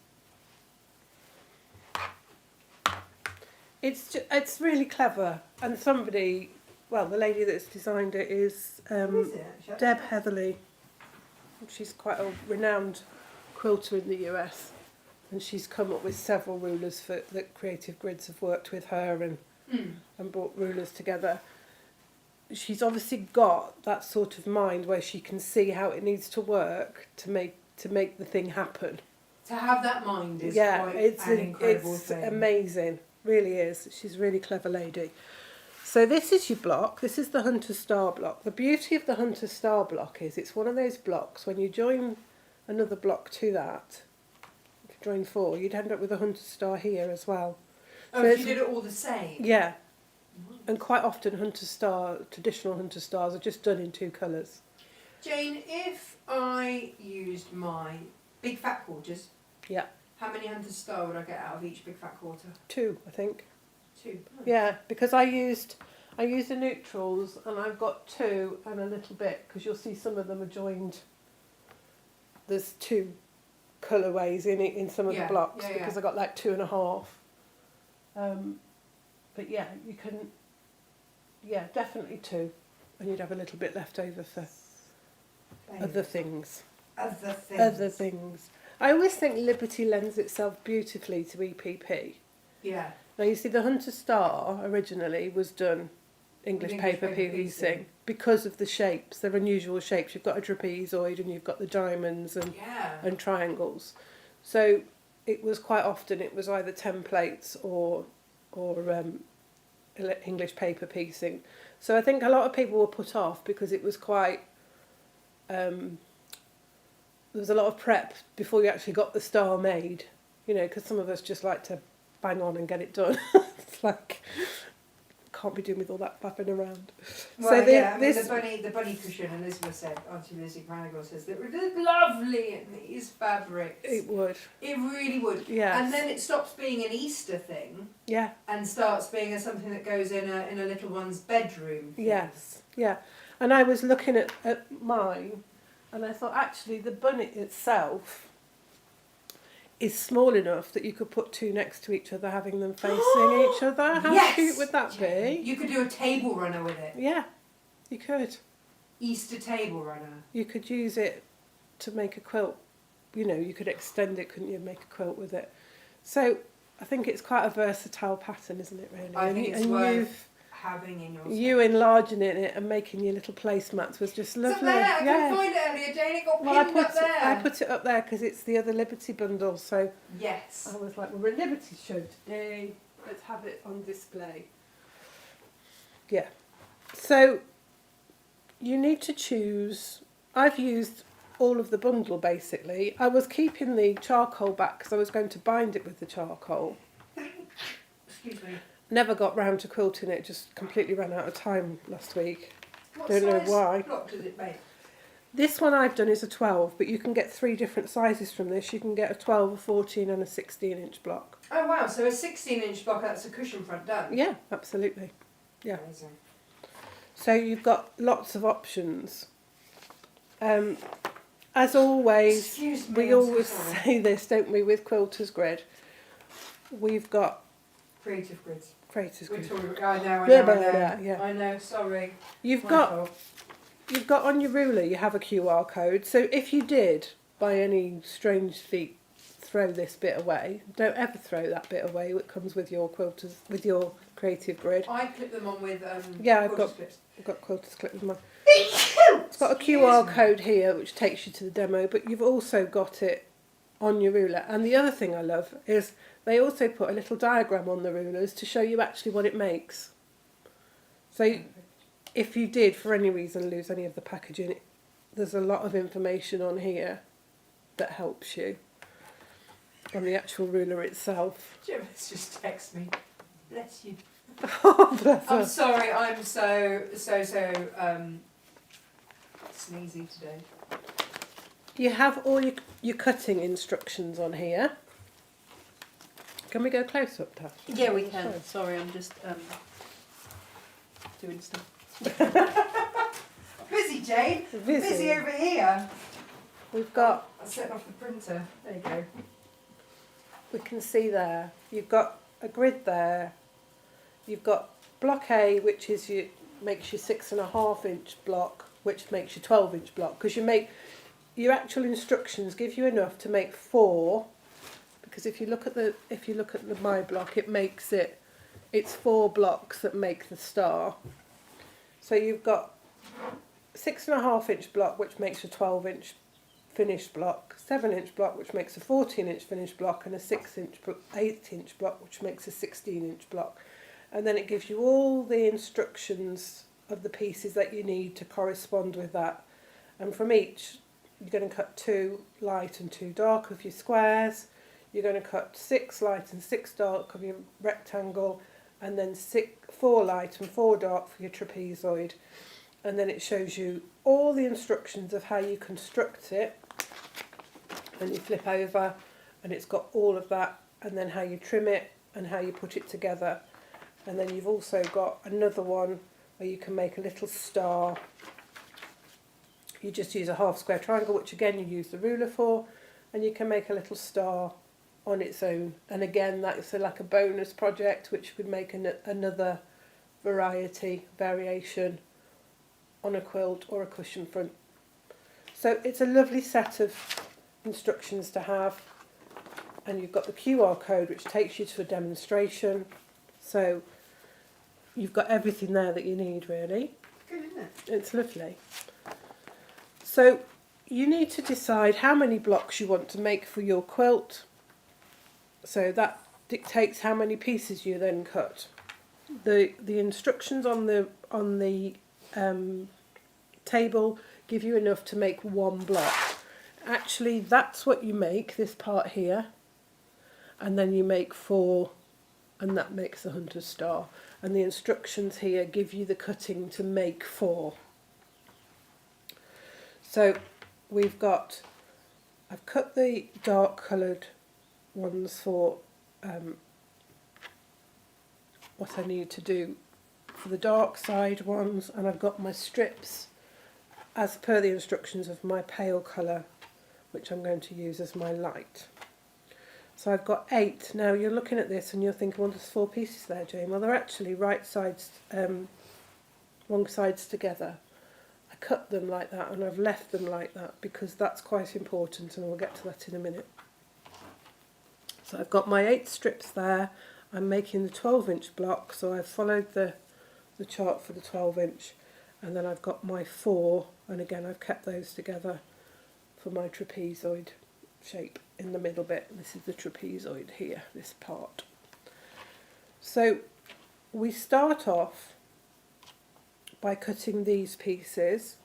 It's really clever, and somebody, well, the lady that's designed it is Who is it, actually? Deb Heatherly. She's quite a renowned quilter in the US, and she's come up with several rulers that Creative Grids have worked with her and brought rulers together. She's obviously got that sort of mind where she can see how it needs to work to make the thing happen. To have that mind is quite an incredible thing. It's amazing, really is. She's a really clever lady. So this is your block. This is the Hunter Star block. The beauty of the Hunter Star block is it's one of those blocks, when you join another block to that, if you join 4, you'd end up with a Hunter Star here as well. Oh, so if you did it all the same? Yeah. And quite often traditional Hunter Stars are just done in 2 colours. Jane, if I used my big fat quarters, Yeah. how many Hunter Star would I get out of each big fat quarter? 2, I think. 2. Yeah, because I used the neutrals, and I've got 2 and a little bit, because you'll see some of them are joined. There's 2 colourways in some of the blocks, because I got like 2.5. But yeah, you can. Yeah, definitely 2, and you'd have a little bit left over for other things. Other things. I always think Liberty lends itself beautifully to EPP. Yeah. Now you see, the Hunter Star originally was done English paper PVC because of the shapes. They're unusual shapes. You've got a trapezoid and you've got the diamonds and triangles. So it was quite often it was either templates or English paper piecing. So I think a lot of people were put off because it was quite. There was a lot of prep before you actually got the star made, you know, because some of us just like to bang on and get it done. It's like, can't be doing with all that faffing around. Well, so the bunny cushion, Elizabeth said, Auntie Lizzie Pranagle says, that would look lovely in these fabrics. It would. It really would. Yes. And then it stops being an Easter thing. Yeah. And starts being something that goes in a little one's bedroom. Yes. Yeah. And I was looking at mine, and I thought actually the bunny itself is small enough that you could put 2 next to each other, having them facing each other. How cute would that be? You could do a table runner with it. Yeah, you could. Easter table runner. You could use it to make a quilt. You know, you could extend it, couldn't you, and make a quilt with it. So I think it's quite a versatile pattern, isn't it, really? I think it's worth having in your You enlarging it and making your little placemats was just lovely. It's up there. I couldn't find it earlier, Jane. It got pinned up there. I put it up there because it's the other Liberty bundle. So yes, I was like, well, we're a Liberty show today. Let's have it on display. Yeah. So you need to choose. I've used all of the bundle basically. I was keeping the charcoal back because I was going to bind it with the charcoal. Excuse me. Never got round to quilting it, just completely ran out of time last week. What Don't know size why. block does it make? This one I've done is a 12, but you can get 3 different sizes from this. You can get a 12, a 14 and a 16-inch block. Oh wow, so a 16-inch block, that's a cushion front done? Yeah, absolutely. Yeah. Amazing. So you've got lots of options. As always, Excuse me, we always say this, don't we, with Quilter's Grid. We've got Creative Grids. Creators Grid. I know. Yeah. I know, sorry. You've got on your ruler, you have a QR code. So if you did, by any strange feat, throw this bit away, don't ever throw that bit away. It comes with your quilters, with your Creative Grid. I clip them on with I've got quilters clip with mine. It's got a QR code here which takes you to the demo, but you've also got it on your ruler. And the other thing I love is they also put a little diagram on the rulers to show you actually what it makes. So if you did, for any reason, lose any of the packaging, there's a lot of information on here that helps you on the actual ruler itself. Jim's just text me. Bless you. Oh, bless her. I'm sorry, I'm so sneezy today. You have all your cutting instructions on here. Can we go close up, Tash? Yeah, we can. Sorry, I'm just doing stuff. Busy, Jane. Busy over here. We've got. I set off the printer. There you go. We can see there. You've got a grid there. You've got block A, which is makes your 6.5-inch block, which makes your 12-inch block, because you make your actual instructions give you enough to make 4. Because if you look at the my block, it's 4 blocks that make the star. So you've got 6.5-inch block, which makes a 12-inch finished block, 7-inch block, which makes a 14-inch finished block, and a 8-inch block, which makes a 16-inch block. And then it gives you all the instructions of the pieces that you need to correspond with that. And from each, you're going to cut 2 light and 2 dark of your squares. You're going to cut 6 light and 6 dark of your rectangle, and then 4 light and 4 dark for your trapezoid. And then it shows you all the instructions of how you construct it. And you flip over, and it's got all of that, and then how you trim it and how you put it together. And then you've also got another one where you can make a little star. You just use a half square triangle, which again you use the ruler for, and you can make a little star on its own. And again, that's like a bonus project, which could make another variation on a quilt or a cushion front. So it's a lovely set of instructions to have. And you've got the QR code, which takes you to a demonstration. So you've got everything there that you need, really. Good, isn't it? It's lovely. So you need to decide how many blocks you want to make for your quilt. So that dictates how many pieces you then cut. The instructions on the table give you enough to make one block. Actually, that's what you make, this part here, and then you make 4, and that makes the hunter's star. And the instructions here give you the cutting to make 4. So I've cut the dark coloured ones for what I need to do for the dark side ones, and I've got my strips as per the instructions of my pale colour, which I'm going to use as my light. So I've got 8. Now you're looking at this and you're thinking, well, there's 4 pieces there, Jane. Well, they're actually wrong sides together. I cut them like that and I've left them like that because that's quite important, and we'll get to that in a minute. So I've got my 8 strips there. I'm making the 12-inch block, so I've followed the chart for the 12-inch, and then I've got my 4, and again I've kept those together for my trapezoid shape in the middle bit. This is the trapezoid here, this part. So we start off by cutting these pieces,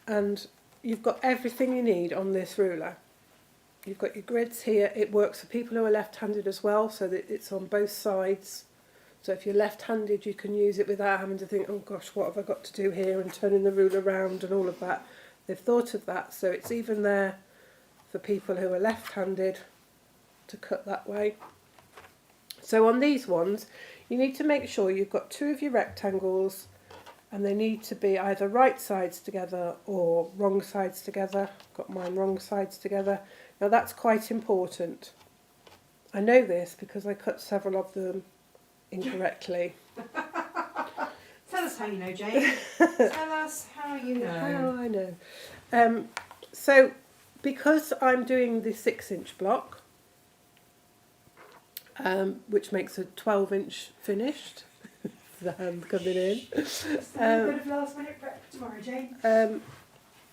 and you've got everything you need on this ruler. You've got your grids here. It works for people who are left-handed as well, so that it's on both sides. So if you're left-handed, you can use it without having to think, oh gosh, what have I got to do here, and turning the ruler around and all of that. They've thought of that, so it's even there for people who are left-handed to cut that way. So on these ones, you need to make sure you've got 2 of your rectangles, and they need to be either right sides together or wrong sides together. I've got mine wrong sides together. Now that's quite important. I know this because I cut several of them incorrectly. Tell us how you know, Jane. Tell us how you know. How I know. So because I'm doing the 6-inch block, which makes a 12-inch finished, the hand coming in. A bit of last minute prep for tomorrow, Jane.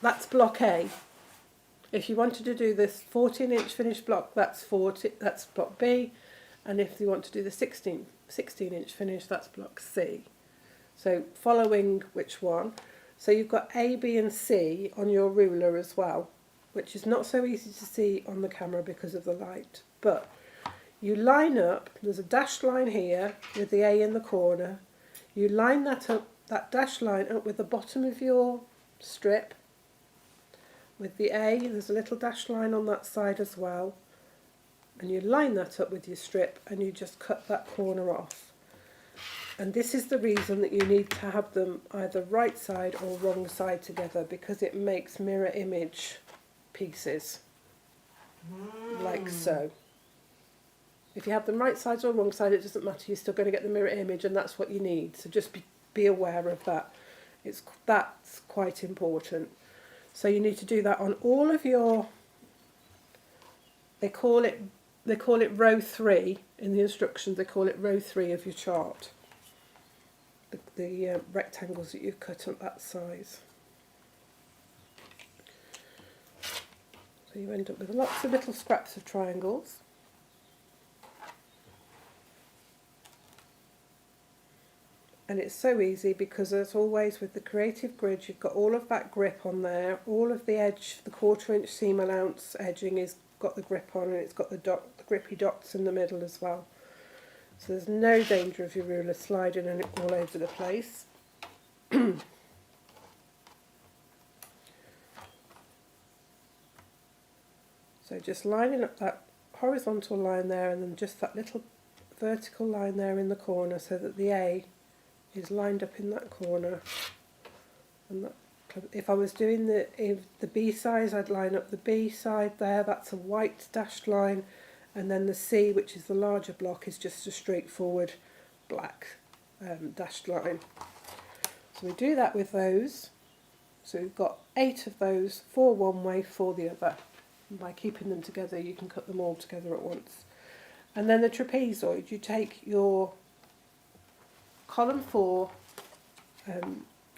That's block A. If you wanted to do this 14-inch finished block, that's block B, and if you want to do the 16-inch finish, that's block C. So following which one? So you've got A, B and C on your ruler as well, which is not so easy to see on the camera because of the light. But you line up, there's a dashed line here with the A in the corner. You line that up, that dashed line up with the bottom of your strip. With the A, there's a little dashed line on that side as well. And you line that up with your strip and you just cut that corner off. And this is the reason that you need to have them either right side or wrong side together, because it makes mirror image pieces, like so. If you have them right sides or wrong side, it doesn't matter, you're still going to get the mirror image, and that's what you need. So just be aware of that. That's quite important. So you need to do that on all of your, they call it row 3 in the instructions, they call it row 3 of your chart. The rectangles that you've cut at that size. So you end up with lots of little scraps of triangles. And it's so easy because, as always with the creative grid, you've got all of that grip on there. All of the edge, the 1/4-inch seam allowance edging is got the grip on, and it's got the grippy dots in the middle as well. So there's no danger of your ruler sliding and all over the place. So just lining up that horizontal line there, and then just that little vertical line there in the corner so that the A is lined up in that corner. And that, if I was doing the B size, I'd line up the B side there, that's a white dashed line, and then the C, which is the larger block, is just a straightforward black dashed line. So we do that with those. So we've got 8 of those, 4 one way, 4 the other. And by keeping them together, you can cut them all together at once. And then the trapezoid, you take your column 4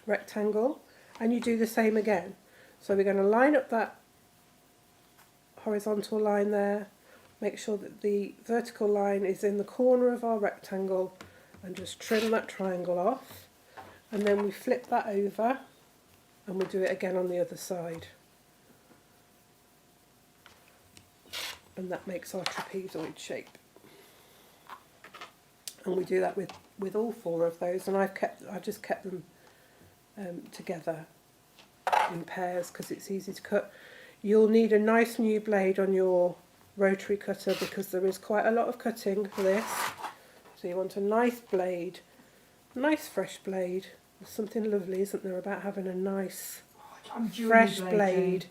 rectangle and you do the same again. So we're going to line up that horizontal line there, make sure that the vertical line is in the corner of our rectangle, and just trim that triangle off. And then we flip that over and we do it again on the other side. And that makes our trapezoid shape. And we do that with all 4 of those, and I've just kept them together in pairs because it's easy to cut. You'll need a nice new blade on your rotary cutter because there is quite a lot of cutting for this. So you want a nice blade, nice fresh blade. There's something lovely, isn't there, about having a nice fresh blade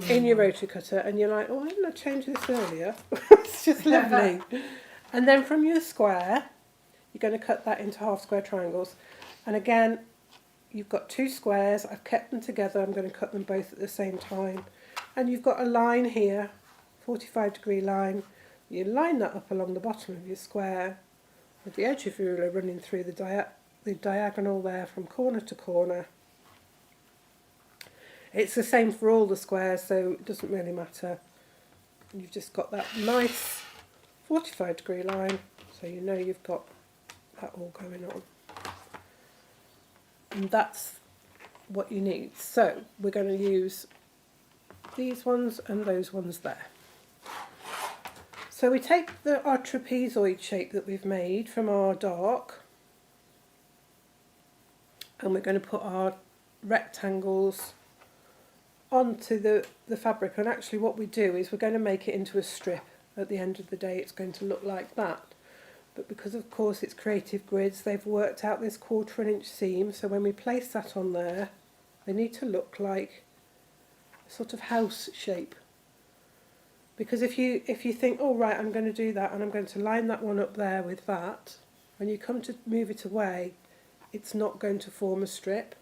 in your rotary cutter, and you're like, oh, didn't I change this earlier? It's just lovely. And then from your square, you're going to cut that into half square triangles. And again, you've got 2 squares. I've kept them together. I'm going to cut them both at the same time. And you've got a line here, 45-degree line. You line that up along the bottom of your square with the edge of your ruler running through the diagonal there from corner to corner. It's the same for all the squares, so it doesn't really matter. You've just got that nice 45-degree line, so you know you've got that all going on. And that's what you need. So we're going to use these ones and those ones there. So we take our trapezoid shape that we've made from our dark, and we're going to put our rectangles onto the fabric. And actually what we do is we're going to make it into a strip. At the end of the day it's going to look like that. But because of course it's Creative Grids, they've worked out this 1/4 inch seam, so when we place that on there, they need to look like a sort of house shape. Because if you think, oh right, I'm going to do that and I'm going to line that one up there with that, when you come to move it away, it's not going to form a strip.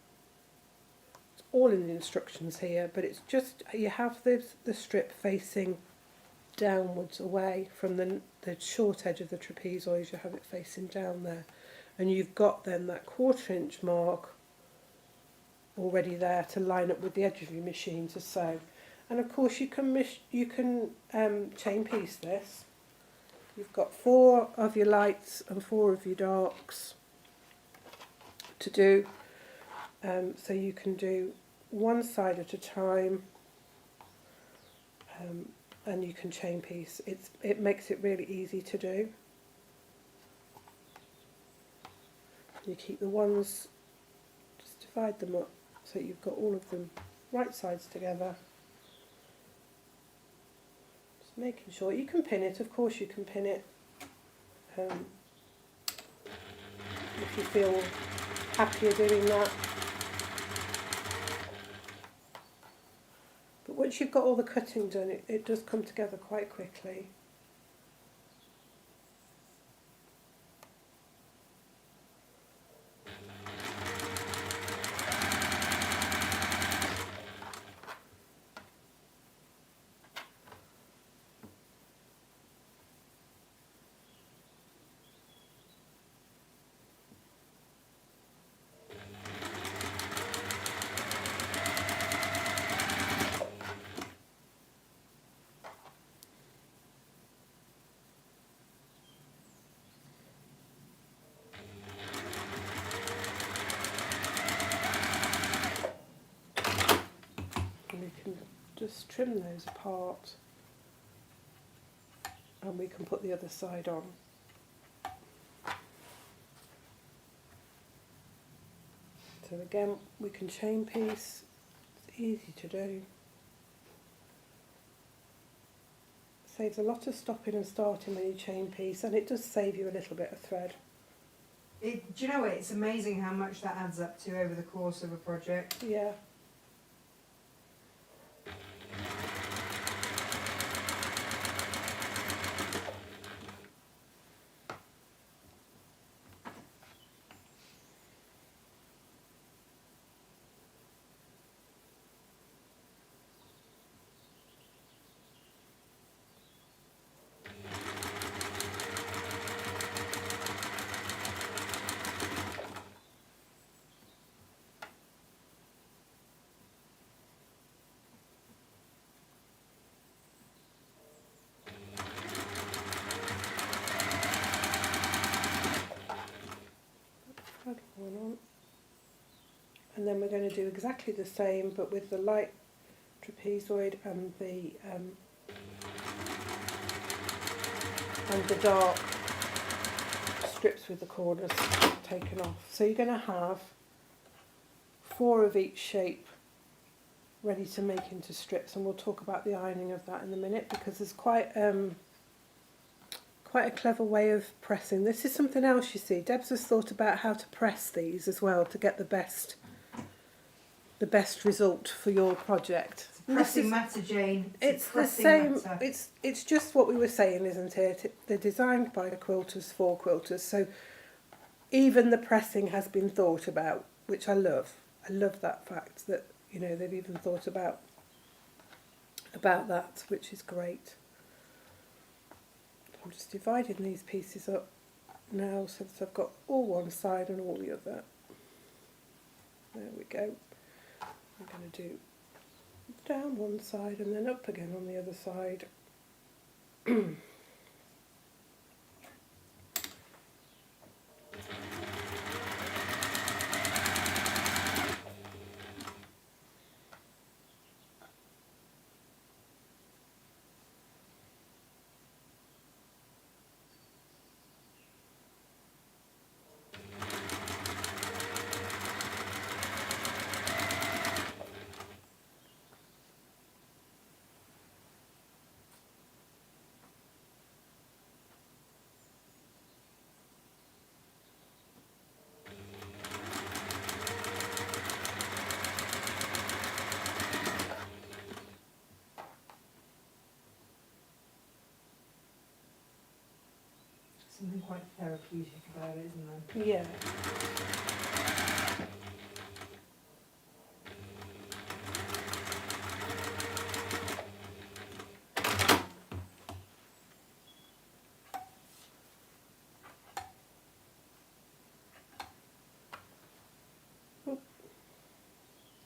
It's all in the instructions here, but it's just, you have the strip facing downwards away from the short edge of the trapezoid. You have it facing down there, and you've got then that 1/4 inch mark already there to line up with the edge of your machine to sew. And of course you can chain piece this. You've got 4 of your lights and 4 of your darks to do, so you can do one side at a time, and you can chain piece. It makes it really easy to do. You keep the ones, just divide them up so you've got all of them right sides together. Just making sure you can pin it. Of course you can pin it if you feel happier doing that. But once you've got all the cutting done, it does come together quite quickly. Just trim those apart, and we can put the other side on. So again, we can chain piece. It's easy to do. saves a lot of stopping and starting when you chain piece, and it does save you a little bit of thread. Do you know what? It's amazing how much that adds up to over the course of a project. Yeah. One on. And then we're going to do exactly the same, but with the light trapezoid and the dark strips with the corners taken off. So you're going to have 4 of each shape ready to make into strips, and we'll talk about the ironing of that in a minute, because there's quite a clever way of pressing. This is something else, you see. Debs has thought about how to press these as well to get the best result for your project. It's a pressing matter, Jane. It's the same. Matter. It's just what we were saying, isn't it? They're designed by quilters for quilters, so even the pressing has been thought about, which I love. I love that fact that, you know, they've even thought about that, which is great. I'm just dividing these pieces up now so that I've got all one side and all the other. There we go. I'm going to do down one side and then up again on the other side. Something quite therapeutic about it, isn't there? Yeah.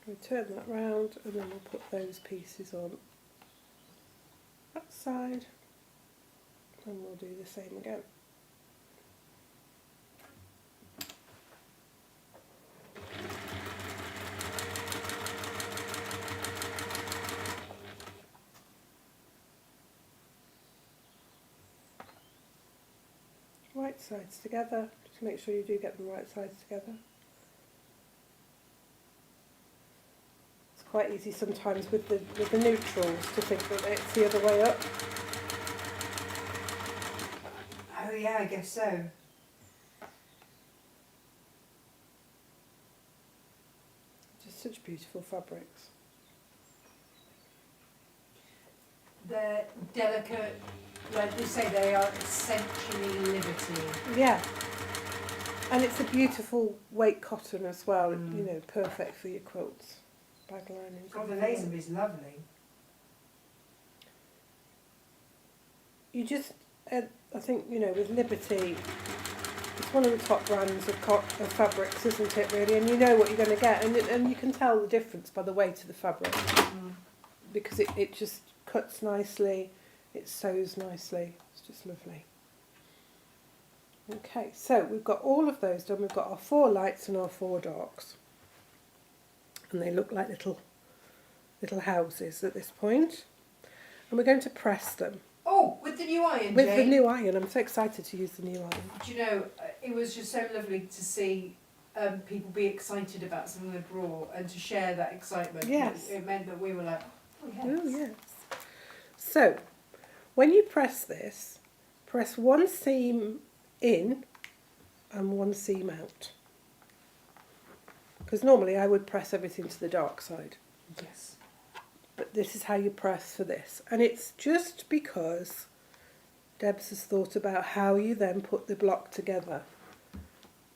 We'll turn that round and then we'll put those pieces on that side, and we'll do the same again. Right sides together, just make sure you do get them right sides together. It's quite easy sometimes with the neutrals to think that it's the other way up. Oh yeah, I guess so. Just such beautiful fabrics. They're delicate, like they say, they are essentially Liberty. Yeah. And it's a beautiful weight cotton as well, you know, perfect for your quilts. Bag linings. God, the laser is lovely. You just, I think, you know, with Liberty, it's one of the top brands of fabrics, isn't it, really? And you know what you're going to get, and you can tell the difference by the weight of the fabric, because it just cuts nicely, it sews nicely, it's just lovely. Okay, so we've got all of those done. We've got our 4 lights and our 4 darks, and they look like little houses at this point. And we're going to press them. Oh, with the new iron, With Jane. the new iron. I'm so excited to use the new iron. Do you know, it was just so lovely to see people be excited about something they brought and to share that excitement. Yes. It meant that we were like, oh yes. Oh, yes. So, When you press this, press one seam in and one seam out. Because normally I would press everything to the dark side. Yes. But this is how you press for this. And it's just because Debs has thought about how you then put the block together.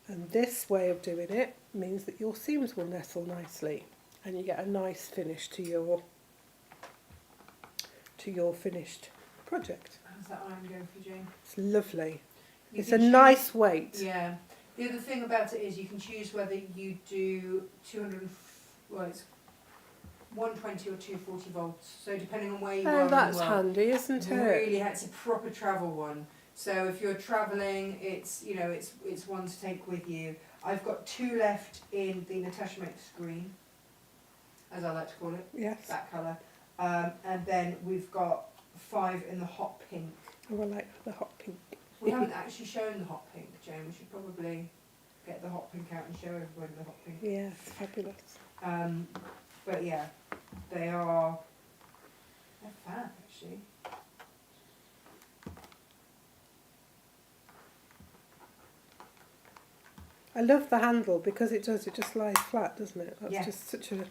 And this way of doing it means that your seams will nestle nicely and you get a nice finish to your finished project. How's that iron going for you, Jane? It's lovely. You It's can a nice weight. Yeah. The other thing about it is you can choose whether you do 200, well, it's 120 or 240 volts. So depending on where you are Oh, in that's the world, handy, isn't it? really, it's a proper travel one. So if you're travelling, it's it's one to take with you. I've got 2 left in the Natasha Makes green, as I like to call it, Yes. that colour, and then we've got 5 in the hot pink. Oh, I like the hot pink. We haven't actually shown the hot pink, Jane. We should probably get the hot pink out and show everybody the hot pink. Yes, fabulous. But yeah, they're fab actually. I love the handle because it just lies flat, doesn't it? That's Yeah. just such a...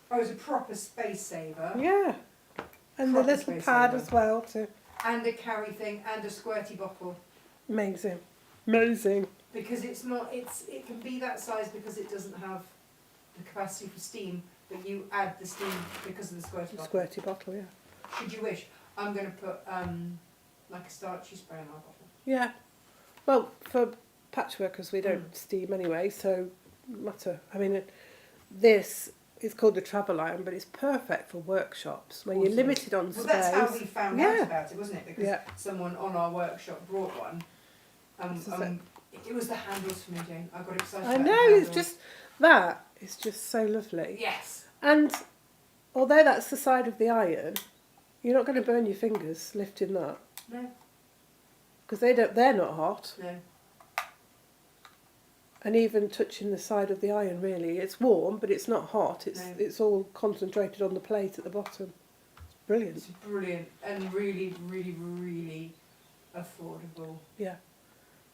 Oh, it's a proper space saver. Yeah. And the Proper little space pad saver. as well to... And a carry thing and a squirty bottle. Amazing. Amazing. Because it can be that size because it doesn't have the capacity for steam, but you add the steam because of the squirty bottle. Squirty bottle, yeah. Should you wish. I'm going to put like a starchy spray in my bottle. Yeah. Well, for patchworkers we don't steam anyway, so matter. I mean, this is called the travel iron, but it's perfect for workshops when you're Awesome. limited on space. Well, that's how we found Yeah. out about it, wasn't it? Because someone on our workshop brought one. It was the handles for me, Jane. I got excited. I about know, the it's just that. It's just so lovely. yes. And although that's the side of the iron, you're not going to burn your fingers lifting that. No. Because they're not hot. No. And even touching the side of the iron, really, it's warm, but it's not hot. It's all concentrated on the plate at the bottom. It's brilliant. It's brilliant and really, really, really affordable. Yeah.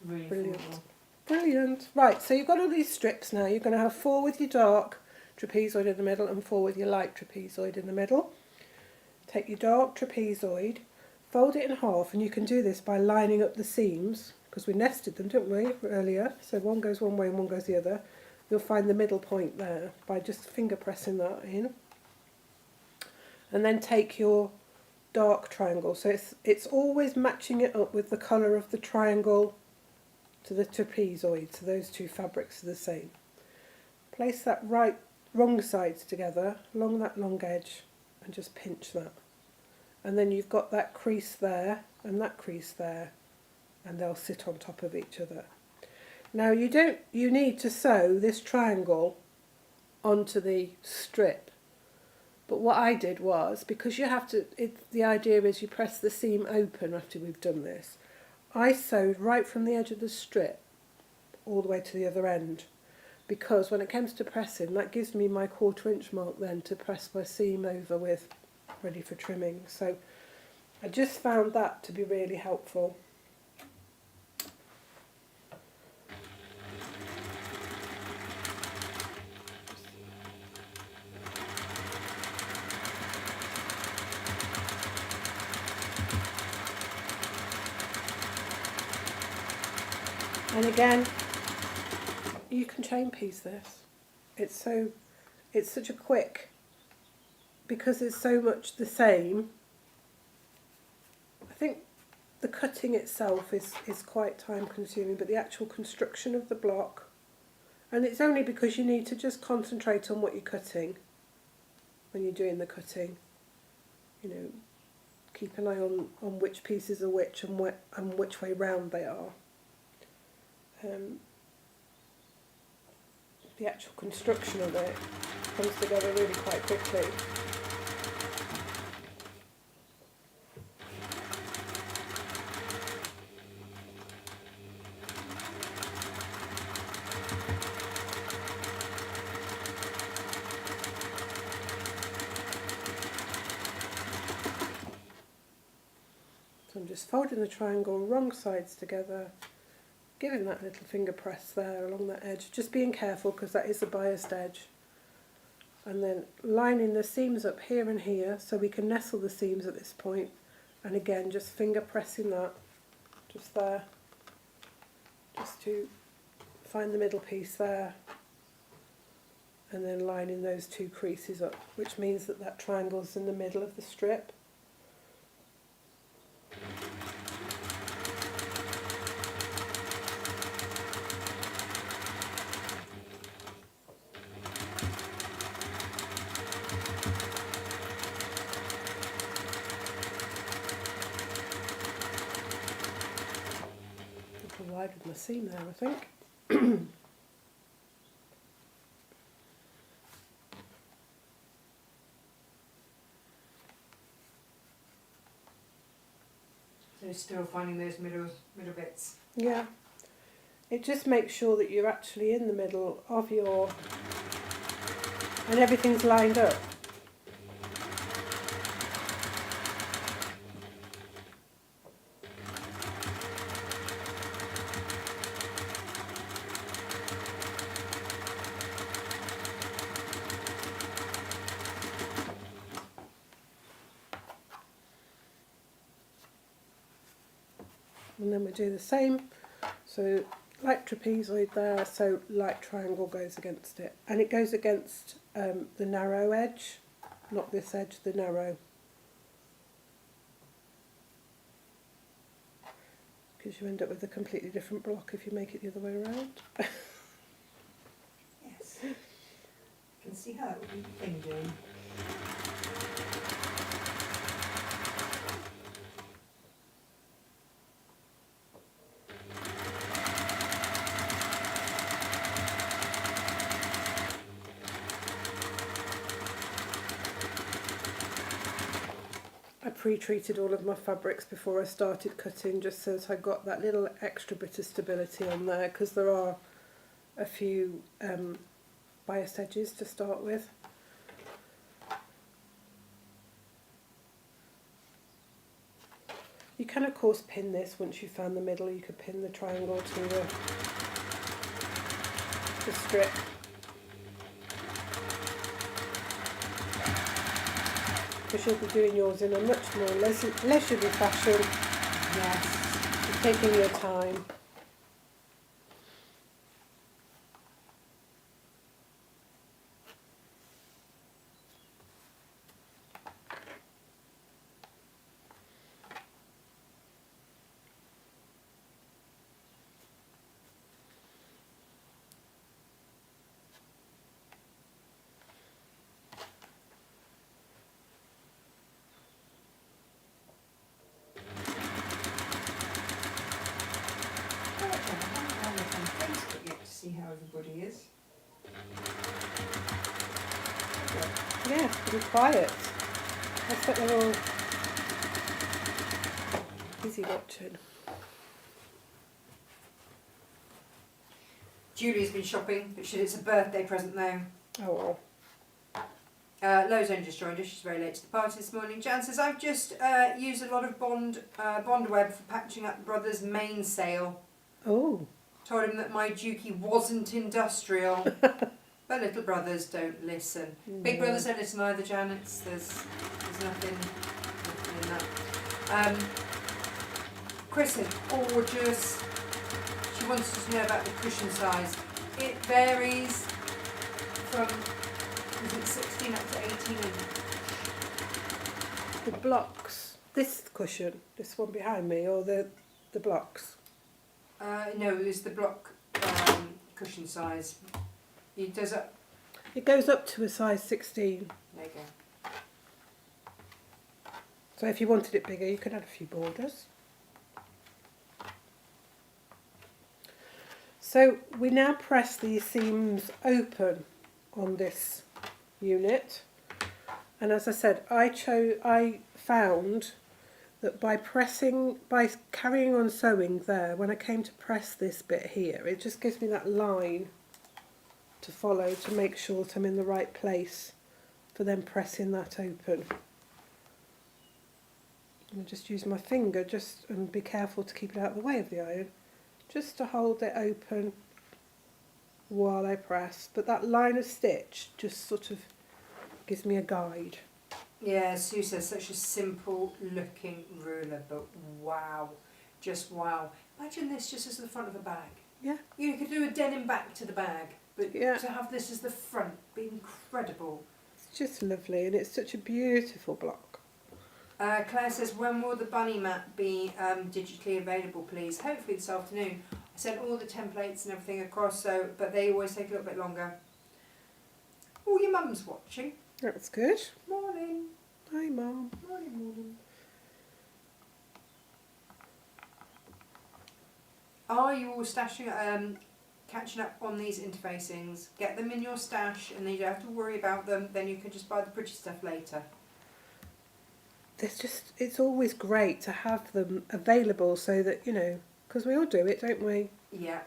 Really Brilliant. affordable. Brilliant. Right, so you've got all these strips now. You're going to have 4 with your dark trapezoid in the middle and 4 with your light trapezoid in the middle. Take your dark trapezoid, fold it in half, and you can do this by lining up the seams, because we nested them, didn't we, earlier? So one goes one way and one goes the other. You'll find the middle point there by just finger pressing that in. And then take your dark triangle. So it's always matching it up with the colour of the triangle to the trapezoid, so those 2 fabrics are the same. Place that wrong sides together along that long edge and just pinch that. And then you've got that crease there and that crease there, and they'll sit on top of each other. Now you need to sew this triangle onto the strip. But what I did was, because you have to, the idea is you press the seam open after we've done this, I sewed right from the edge of the strip all the way to the other end, because when it comes to pressing, that gives me my 1/4 inch mark then to press my seam over with, ready for trimming. So I just found that to be really helpful. And again, you can chain piece this. It's such a quick, because it's so much the same. I think the cutting itself is quite time consuming, but the actual construction of the block, and it's only because you need to just concentrate on what you're cutting when you're doing the cutting. You know, keep an eye on which pieces are which and which way round they are. The actual construction of it comes together really quite quickly. just folding the triangle wrong sides together, giving that little finger press there along that edge, just being careful because that is a biased edge, and then lining the seams up here and here so we can nestle the seams at this point, and again just finger pressing that just there, just to find the middle piece there, and then lining those two creases up, which means that that triangle's in the middle of the strip. A little wide with my seam there, I think. So still finding those middle bits. Yeah, it just makes sure that you're actually in the middle of your, and everything's lined up. And then we do the same, so light trapezoid there, so light triangle goes against it, and it goes against the narrow edge, not this edge, the narrow, because you end up with a completely different block if you make it the other way around. Yes. You can see how it would be fingering. I pre-treated all of my fabrics before I started cutting, just so that I got that little extra bit of stability on there, because there are a few bias edges to start with. You can of course pin this once you've found the middle. You could pin the triangle to the strip. Because you'll be doing yours in a much more leisurely fashion. Yes. You're taking your time. See how everybody is. Yeah, pretty quiet. I bet they're all busy watching. Julie's been shopping, but it's a birthday present now. Oh well. Lo's only just joined us. She's very late to the party this morning. Jan says, I've just used a lot of bond web for patching up brother's mainsail. Oh. Told him that my dukey wasn't industrial. But little brothers don't listen. Big brothers don't listen either, Jan. There's nothing in that. Chris is gorgeous. She wants to know about the cushion size. It varies from, is it 16 up to 18 inches? The blocks. This cushion, this one behind me, or the blocks? No, it's the block cushion size. It does up. It goes up to a size 16. There you go. So if you wanted it bigger, you could add a few borders. So we now press these seams open on this unit, and as I said, I found that by carrying on sewing there, when I came to press this bit here, it just gives me that line to follow to make sure that I'm in the right place for then pressing that open. And I just use my finger and be careful to keep it out of the way of the iron, just to hold it open while I press. But that line of stitch just sort of gives me a guide. Yeah, Sue says such a simple looking ruler, but wow, just wow. Imagine this just as the front of a bag. Yeah. You could do a denim back to the bag, but Yeah. to have this as the front, be incredible. It's just lovely, and it's such a beautiful block. Claire says, when will the bunny mat be digitally available, please? Hopefully this afternoon. I sent all the templates and everything across, but they always take a little bit longer. Oh, your mum's watching. That's good. Morning. Hi, Mum. Morning. Are you all catching up on these interfacings? Get them in your stash and then you don't have to worry about them. Then you can just buy the pretty stuff later. It's always great to have them available so that, because we all do it, don't we? Yeah.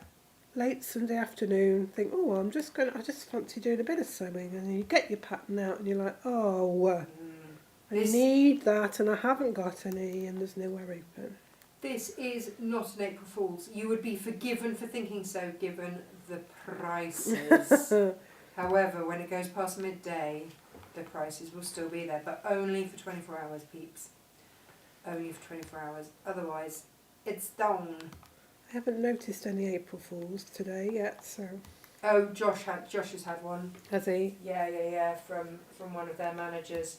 Late Sunday afternoon, think, oh, I just fancy doing a bit of sewing, and then you get your pattern out and you're like, oh, I need that and I haven't got any and there's nowhere open. This is not an April Fool's. You would be forgiven for thinking so given the prices. However, when it goes past midday, the prices will still be there, but only for 24 hours, peeps. Only for 24 hours. Otherwise, it's down. I haven't noticed any April Fools today yet, so... Oh, Josh has had one. Has he? Yeah, from one of their managers.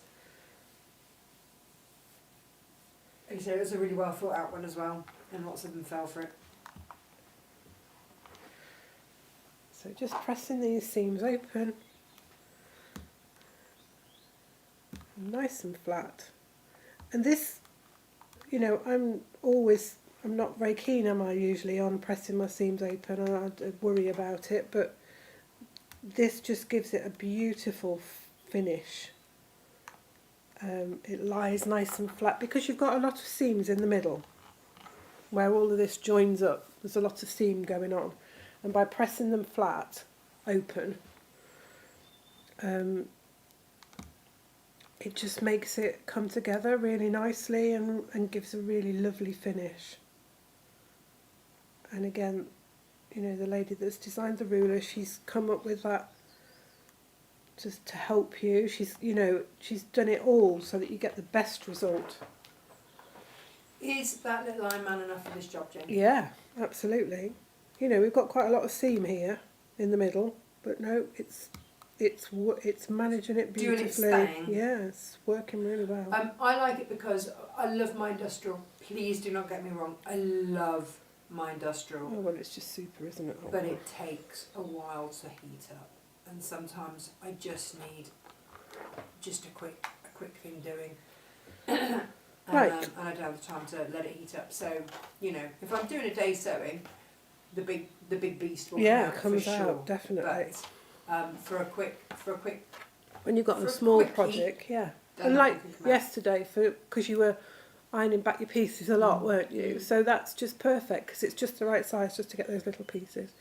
He said it was a really well thought out one as well, and lots of them fell for it. So just pressing these seams open. Nice and flat. And this, I'm not very keen, am I, usually, on pressing my seams open, and I worry about it, but this just gives it a beautiful finish. It lies nice and flat because you've got a lot of seams in the middle where all of this joins up. There's a lot of seam going on, and by pressing them flat open, it just makes it come together really nicely and gives a really lovely finish. And again, the lady that's designed the ruler, she's come up with that just to help you. She's done it all so that you get the best result. Is that little iron man enough for this job, Jane? Yeah, absolutely. We've got quite a lot of seam here in the middle, but no, it's managing it beautifully. Doing its thing. Yeah, it's working really well. I like it because I love my industrial. Please do not get me wrong. I love my industrial. Oh, well, it's just super, isn't it? But it takes a while to heat up. And sometimes I just need a quick thing doing. Right. And I don't have the time to let it heat up. So, if I'm doing a day sewing, the big beast will come out comes for out, sure. definitely. But for a quick when you've got for a a small quick project, heat, yeah. then And that like can come out. yesterday, because you were ironing back your pieces a lot, weren't you? So that's just perfect because it's just the right size just to get those little pieces.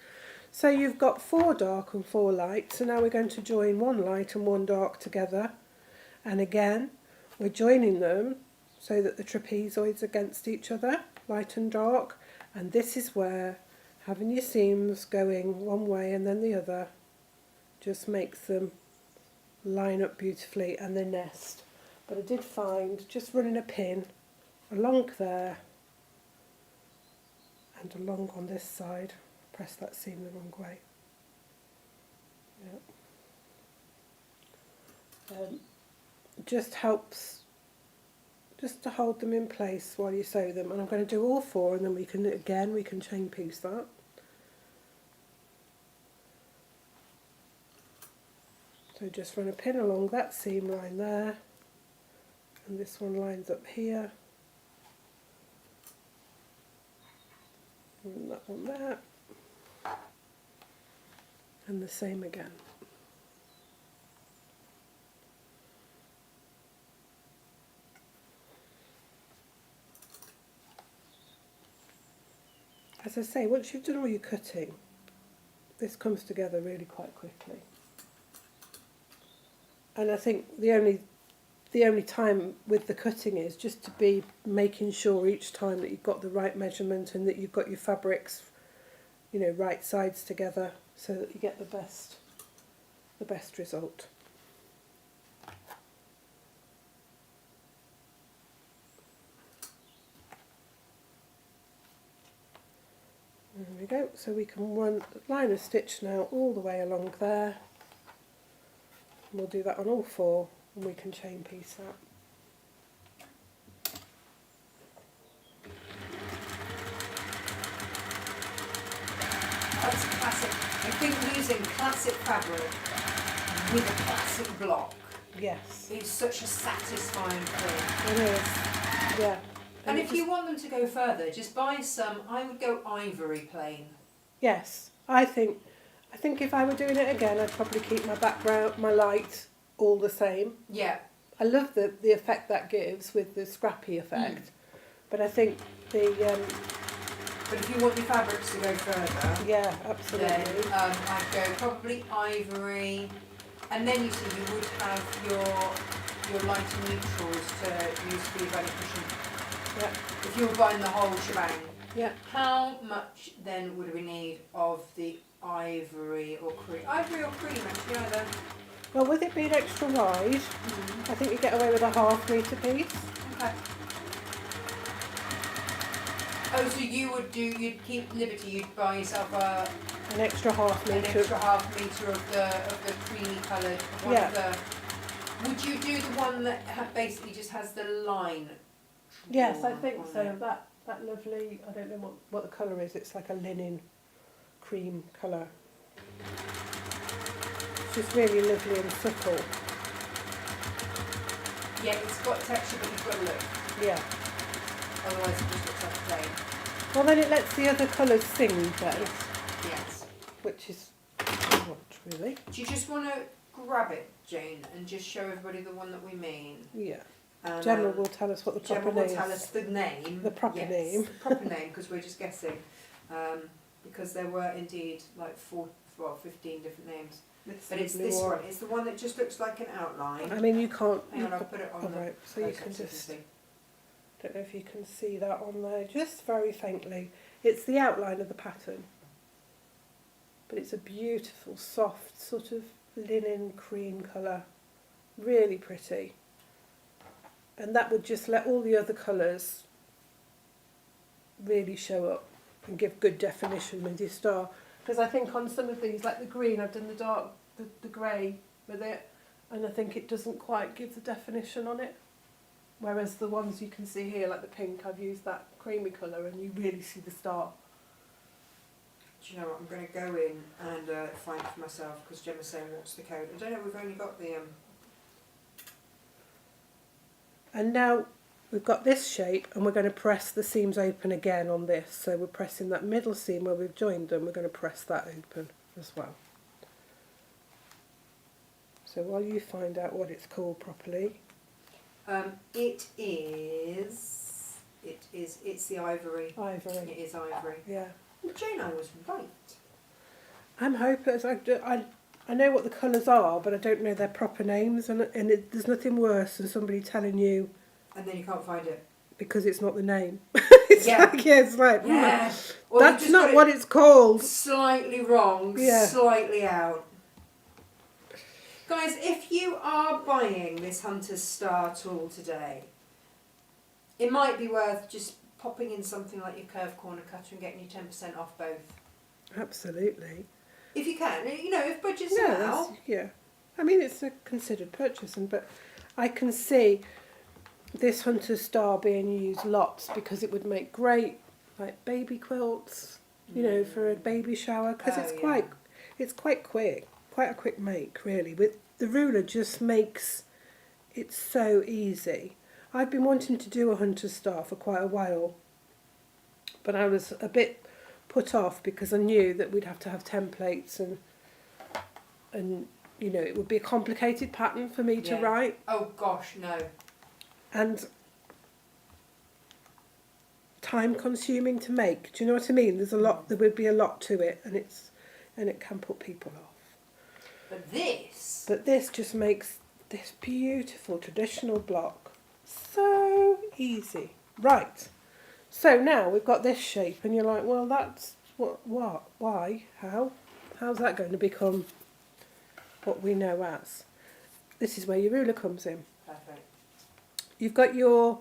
So you've got 4 dark and 4 light. So now we're going to join 1 light and 1 dark together. And again, we're joining them so that the trapezoids are against each other, light and dark. And this is where having your seams going one way and then the other just makes them line up beautifully and they nest. But I did find just running a pin along there and along on this side, press that seam the wrong way. Just helps just to hold them in place while you sew them. And I'm going to do all 4 and then we can chain piece that. So just run a pin along that seam line there, and this one lines up here, and that one there, and the same again. As I say, once you've done all your cutting, this comes together really quite quickly. And I think the only the only time with the cutting is just to be making sure each time that you've got the right measurement and that you've got your fabrics, you know, right sides together so that you get the best result. There we go. So we can line a stitch now all the way along there. And we'll do that on all four, and we can chain piece that. That's classic. I think using classic fabric with a classic block Yes, is such a satisfying thing. it is. Yeah. And if you want them to go further, just buy some. I would go ivory plain. Yes, I think if I were doing it again, I'd probably keep my background, my light, all the same. Yeah. I love the effect that gives with the scrappy effect, but I think the But if you want your fabrics to go further, yeah, absolutely. then I'd go probably ivory, and then you see you would have your light and neutrals to use for your belly cushion. Yeah, If you were buying the whole shebang. yeah. How much then would we need of the ivory or cream? Ivory or cream, actually, either. Well, with it being extra wide, I think you get away with a 1/2 metre piece. Okay. Oh, so you'd keep liberty, you'd buy yourself An extra 1/2 an metre. extra 1/2 metre of the creamy coloured one. Yeah. Would you do the one that basically just has the line? Yes, I drawn think on so. it? That lovely, I don't know what the colour is, it's like a linen cream colour. It's just really lovely and subtle. Yeah, it's got texture, but you've got to look. Yeah. Otherwise, it just looks like plain. Well, then it lets the other colours sing then, Yes. which is what really. Do you just want to grab it, Jane, and just show everybody the one that we mean? Yeah. And, Gemma will tell us what the proper Gemma will name tell is. us the name. The proper yes, name. The proper name, because we're just guessing. Because there were indeed like 15 different names. But it's this one. It's the one that just looks like an outline. I mean, you can't. Hang on, I'll put it on the right, so you can just. Don't know if you can see that on there, just very faintly. It's the outline of the pattern, but it's a beautiful, soft sort of linen cream colour, really pretty. And that would just let all the other colours really show up and give good definition with your star. Because I think on some of these, like the green, I've done the dark, the grey with it, and I think it doesn't quite give the definition on it. Whereas the ones you can see here, like the pink, I've used that creamy colour and you really see the star. Do you know what? I'm going to go in and find it for myself because Gemma's saying, what's the code? I don't know, we've only got the... And now we've got this shape and we're going to press the seams open again on this. So we're pressing that middle seam where we've joined them, we're going to press that open as well. So while you find out what it's called properly... It's the ivory. Ivory. It is ivory. Yeah. Well, Jane, I was right. I'm hoping, I know what the colours are, but I don't know their proper names, and there's nothing worse than somebody telling you... And then you can't find it. Because it's not the name. It's like, yeah. Well, that's not what it's called. Slightly wrong, slightly out. Guys, if you are buying this Hunter's Star tool today, it might be worth just popping in something like your curved corner cutter and getting you 10% off both. Absolutely. If you can, if budgets allow. Yeah. I mean, it's a considered purchase, but I can see this Hunter's Star being used lots because it would make great like baby quilts, for a baby shower, because it's quite quick, quite a quick make really. With the ruler just makes it so easy. I've been wanting to do a Hunter's Star for quite a while, but I was a bit put off because I knew that we'd have to have templates and it would be a complicated pattern for me to write. Oh gosh, no. And time consuming to make. Do you know what I mean? There would be a lot to it, and it can put people off. But this just makes this beautiful traditional block. So easy. Right. So now we've got this shape and you're like, well, that's what, why, how? How's that going to become what we know as? This is where your ruler comes in. Perfect. You've got your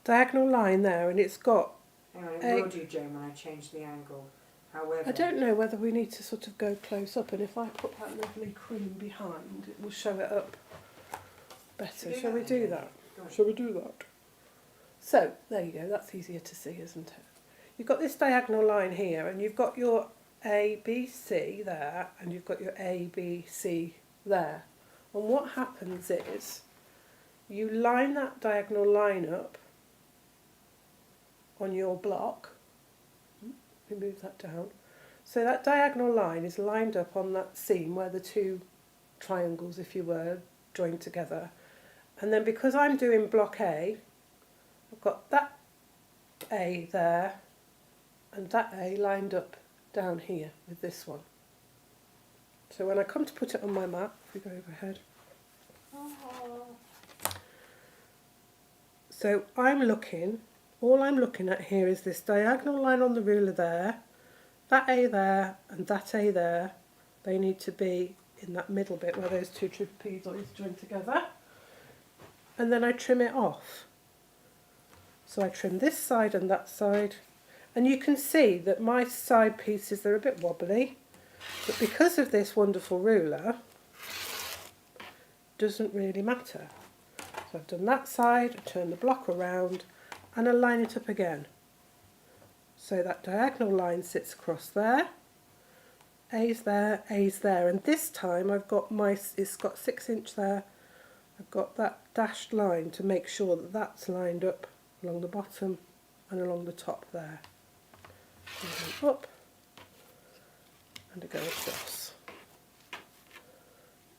diagonal line there and it's got... Hang on, it will do, Jane, when I change the angle. However... I don't know whether we need to sort of go close up, and if I put that lovely cream behind, it will show it up better. Shall we do that? Shall we do that? So, there you go, that's easier to see, isn't it? You've got this diagonal line here, and you've got your A, B, C there, and you've got your A, B, C there. And what happens is, you line that diagonal line up on your block. We move that down. So that diagonal line is lined up on that seam where the two triangles, if you were, joined together. And then because I'm doing block A, I've got that A there and that A lined up down here with this one. So when I come to put it on my map, if we go overhead. So all I'm looking at here is this diagonal line on the ruler there, that A there and that A there. They need to be in that middle bit where those two trapezoids join together. And then I trim it off. So I trim this side and that side. And you can see that my side pieces, they're a bit wobbly. But because of this wonderful ruler, doesn't really matter. So I've done that side, I turn the block around, and I line it up again. So that diagonal line sits across there, A's there, and this time I've got it's got 6 inch there, I've got that dashed line to make sure that that's lined up along the bottom and along the top there. And go up, and I go across.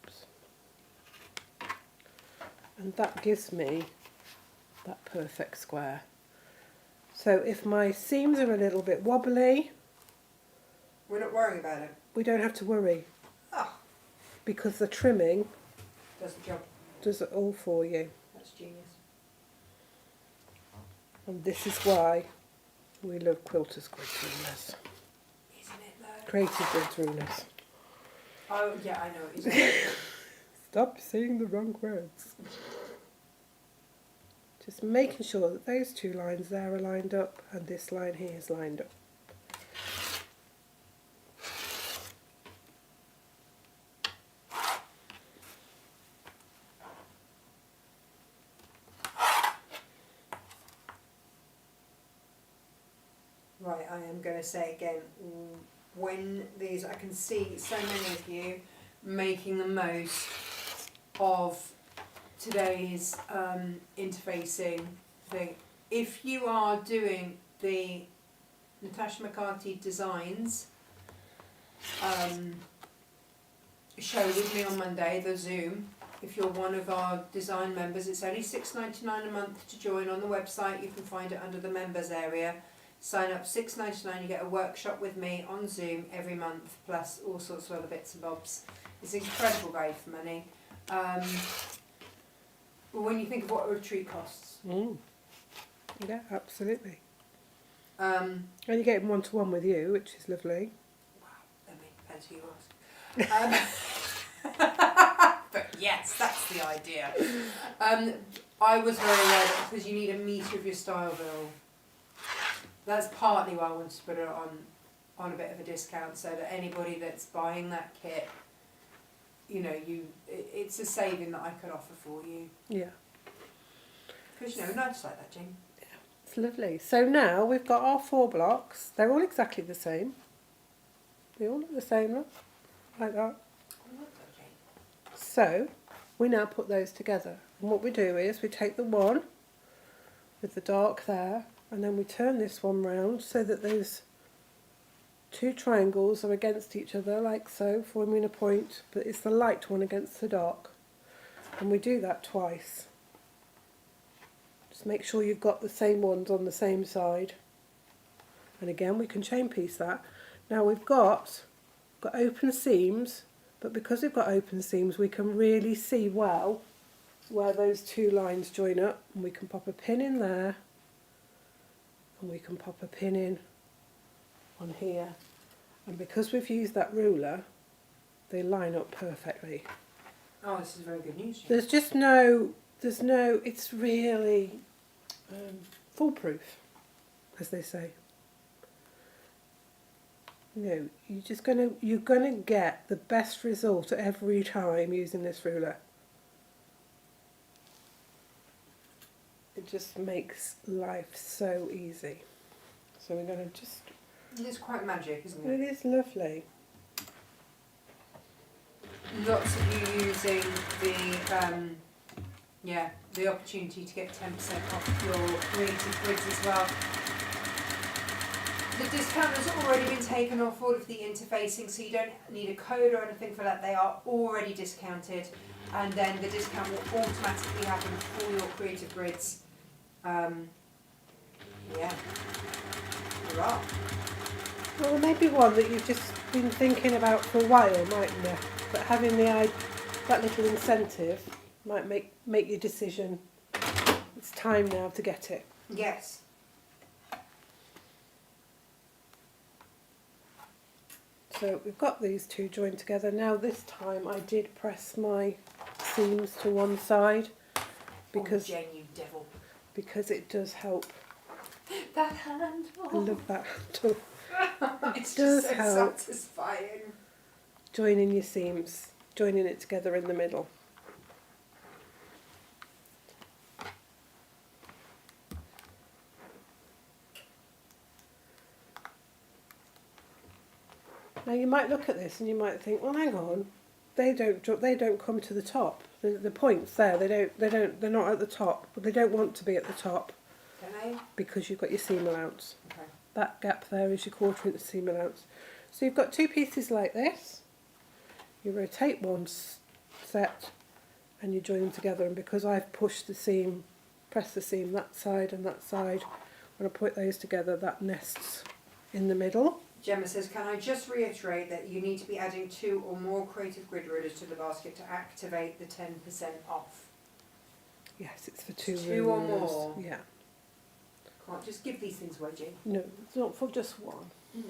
Oops. And that gives me that perfect square. So if my seams are a little bit wobbly, we're not worrying about it. We don't have to worry. Ah. Because the trimming does the job. Does it all for you. That's genius. And this is why we love quilters grid rulers. Isn't it though? Creative grid rulers. Oh yeah, I know what you're saying. Stop saying the wrong words. Just making sure that those two lines there are lined up and this line here is lined up. Right, I am going to say again, when these, I can see so many of you making the most of today's interfacing thing. If you are doing the Natasha Makes designs show with me on Monday, the Zoom, if you're one of our design members, it's only $6.99 a month to join on the website. You can find it under the members area. Sign up $6.99, you get a workshop with me on Zoom every month, plus all sorts of other bits and bobs. It's incredible value for money. But when you think of what a retreat costs. Yeah, absolutely. And you get them one-to-one with you, which is lovely. Wow, I mean, depends who you ask. But yes, that's the idea. I was very aware that because you need a metre of your style bill. That's partly why I wanted to put it on a bit of a discount, so that anybody that's buying that kit, you know, it's a saving that I could offer for you. Yeah. Because, you know, nice like that, Jane. Yeah, it's lovely. So now we've got our 4 blocks. They're all exactly the same. They all look the same, look. Like that. I love that, Jane. So we now put those together. And what we do is we take the one with the dark there, and then we turn this one round so that those 2 triangles are against each other, like so, forming a point, but it's the light one against the dark. And we do that twice. Just make sure you've got the same ones on the same side. And again, we can chain piece that. Now we've got open seams but because we've got open seams, we can really see well where those two lines join up, and we can pop a pin in there, and we can pop a pin in on here. And because we've used that ruler, they line up perfectly. Oh, this is very good news. There's it's really foolproof, as they say. No, you're gonna get the best result every time using this ruler. It just makes life so easy. So we're gonna just. It's quite magic, isn't it? It is lovely. Lots of you using the opportunity to get 10% off your creative grids as well. The discount has already been taken off all of the interfacing, so you don't need a code or anything for that. They are already discounted, and then the discount will automatically happen for your creative grids. Hurrah. Well, there may be one that you've just been thinking about for a while, mightn't there? But having that little incentive might make your decision. It's time now to get it. Yes. So we've got these two joined together. Now this time I did press my seams to one side because Jane, you devil. Because it does help. That handle. I love that handle. It's does just so help. satisfying. Joining your seams, joining it together in the middle. Now you might look at this and you might think, well, hang on, they don't come to the top. The points there, they're not at the top, but they don't want to be at the top. Don't they? Because you've got your seam allowance. Okay. That gap there is your 1/4 inch seam allowance. So you've got two pieces like this. You rotate one set and you join them together, and because I've pushed the seam, pressed the seam that side and that side, when I put those together, that nests in the middle. Gemma says, can I just reiterate that you need to be adding 2 or more creative grid rulers to the basket to activate the 10% off? Yes, it's for two Two or rulers. more? Yeah. Can't just give these things away, Jane. No, it's not for just one. No.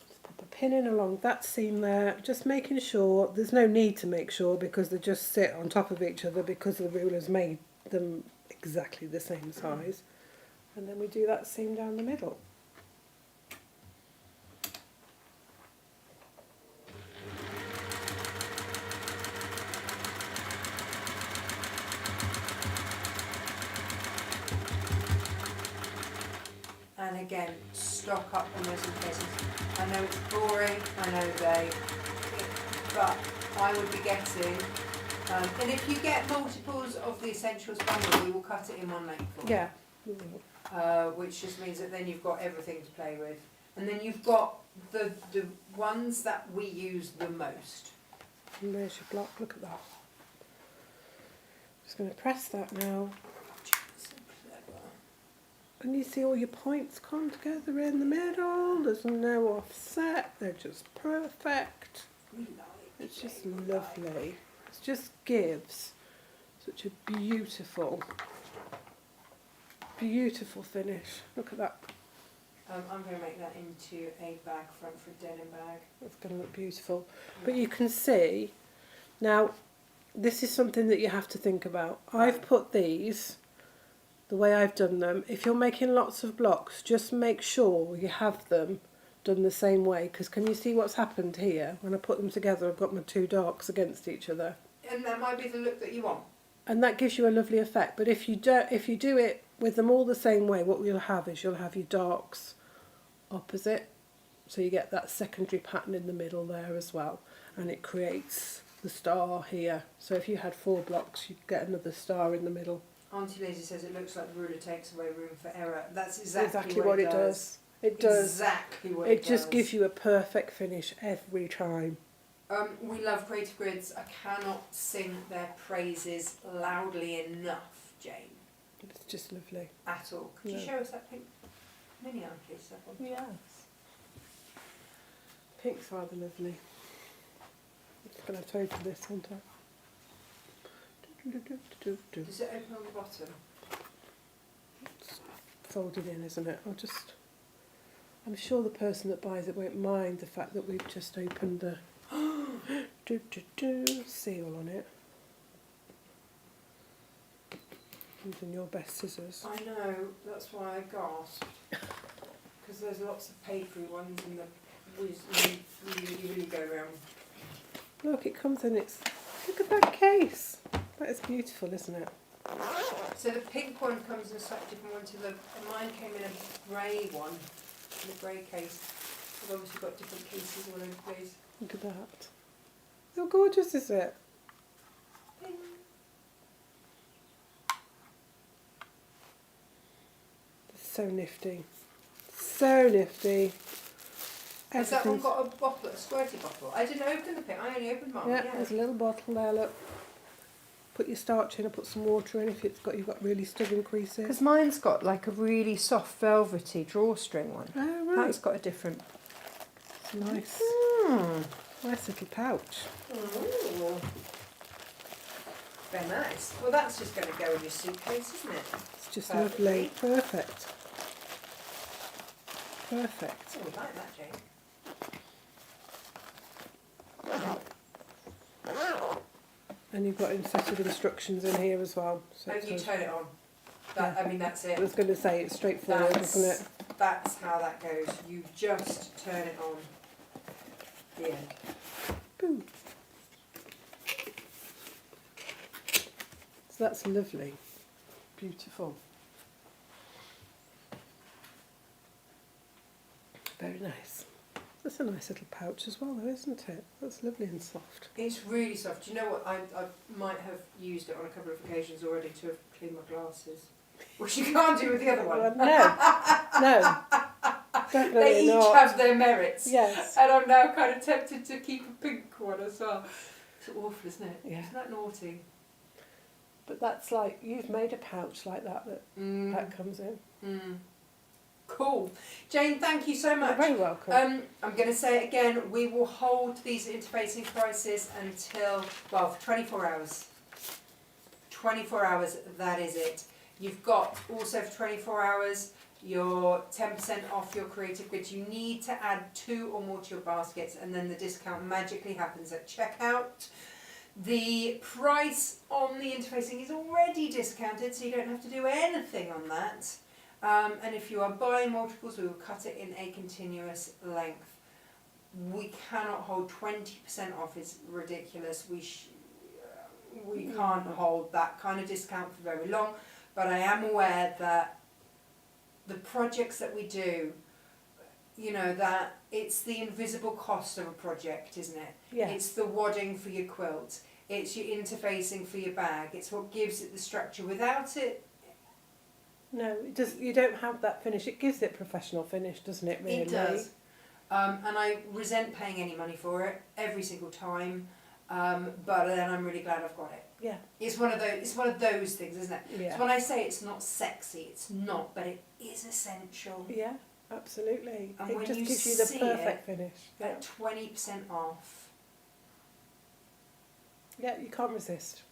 Just pop a pin in along that seam there, just making sure, there's no need to make sure because they just sit on top of each other because the ruler's made them exactly the same size. And then we do that seam down the middle. And again, stock up on those interfaces. I know it's boring, I know but I would be getting, and if you get multiples of the Essentials bundle, we will cut it in one length for you. Yeah. Which just means that then you've got everything to play with. And then you've got the ones that we use the most. And there's your block, look at that. Just going to press that now. So clever. And you see all your points come together in the middle. There's no offset. They're just perfect. We like It's just lovely. It just gives such a beautiful finish. Look at that. I'm going to make that into a bag front for a denim bag. It's going to look beautiful. But you can see, now, this is something that you have to think about. I've put these, the way I've done them, if you're making lots of blocks, just make sure you have them done the same way. Because can you see what's happened here? When I put them together, I've got my two darks against each other. And that might be the look that you want. And that gives you a lovely effect. But if you do it with them all the same way, what you'll have is you'll have your darks opposite. So you get that secondary pattern in the middle there as well. And it creates the star here. So if you had 4 blocks, you'd get another star in the middle. Auntie Lazy says it looks like the ruler takes away room for error. That's exactly what it does. It does. Exactly what It it just does. gives you a perfect finish every time. We love Creative Grids. I cannot sing their praises loudly enough, Jane. It's just lovely. At all. Could you No. show us that pink mini arm, please, Stefan? Yes. Pink's rather lovely. I'm just going to have to open this, aren't I? Does it open on the bottom? It's folded in, isn't it? I'm sure the person that buys it won't mind the fact that we've just opened the seal on it. Using your best scissors. I know, that's why I gasped. Because there's lots of papery ones and you really go around. Look, it comes in its... Look at that case. That is beautiful, isn't it? So the pink one comes in a slightly different one to mine came in a grey one, in a grey case. We've obviously got different cases all over the place. Look at that. How gorgeous is it? So nifty. So nifty. Has that one got a bottle, a squirty bottle? I didn't open the pink, I only opened mine. Yeah, there's a little bottle there, look. Put your starch in and put some water in if you've got really stubborn creases. Because mine's got like a really soft velvety drawstring one. Oh, right. That's got a different... It's nice. Nice little pouch. Ooh. Very nice. Well, that's just going to go in your suitcase, isn't it? It's just lovely. Perfect. Perfect. Oh, we like that, Jane. And you've got a set of instructions in here as well. So And you turn it on. That, Yeah. I mean, that's it. I was going to say it's straightforward, That's, isn't it? that's how that goes. You just turn it on. The end. Boom. So that's lovely. Beautiful. Very nice. That's a nice little pouch as well, though, isn't it? That's lovely and soft. It's really soft. Do you know what? I might have used it on a couple of occasions already to have cleaned my glasses. Which you can't do with the other one. Well, no, definitely They each not. have their merits. Yes. And I'm now kind of tempted to keep a pink one as well. It's awful, isn't it? Yeah. Isn't that naughty? But that's like, you've made a pouch like that that comes in. Cool. Jane, thank you so You're much. very welcome. I'm going to say it again, we will hold these interfacing prices until, well, for 24 hours. 24 hours, that is it. You've got also for 24 hours your 10% off your creative goods. You need to add 2 or more to your baskets and then the discount magically happens at checkout. The price on the interfacing is already discounted, so you don't have to do anything on that. And if you are buying multiples, we will cut it in a continuous length. We cannot hold 20% off, it's ridiculous. We can't hold that kind of discount for very long, but I am aware that the projects that we do, you know, that it's the invisible cost of a project, isn't it? Yeah. It's the wadding for your quilt, it's your interfacing for your bag, it's what gives it the structure. Without it, No, it does. You don't have that finish. It gives it professional finish, doesn't it? Really. it does. And I resent paying any money for it every single time. But then I'm really glad I've got it. Yeah. It's one of those things, isn't it? Yeah. So when I say it's not sexy, it's not, but it is essential. Yeah. Absolutely. And It when just you gives you the see perfect finish. Yeah. At 20% off. Yeah. You can't resist.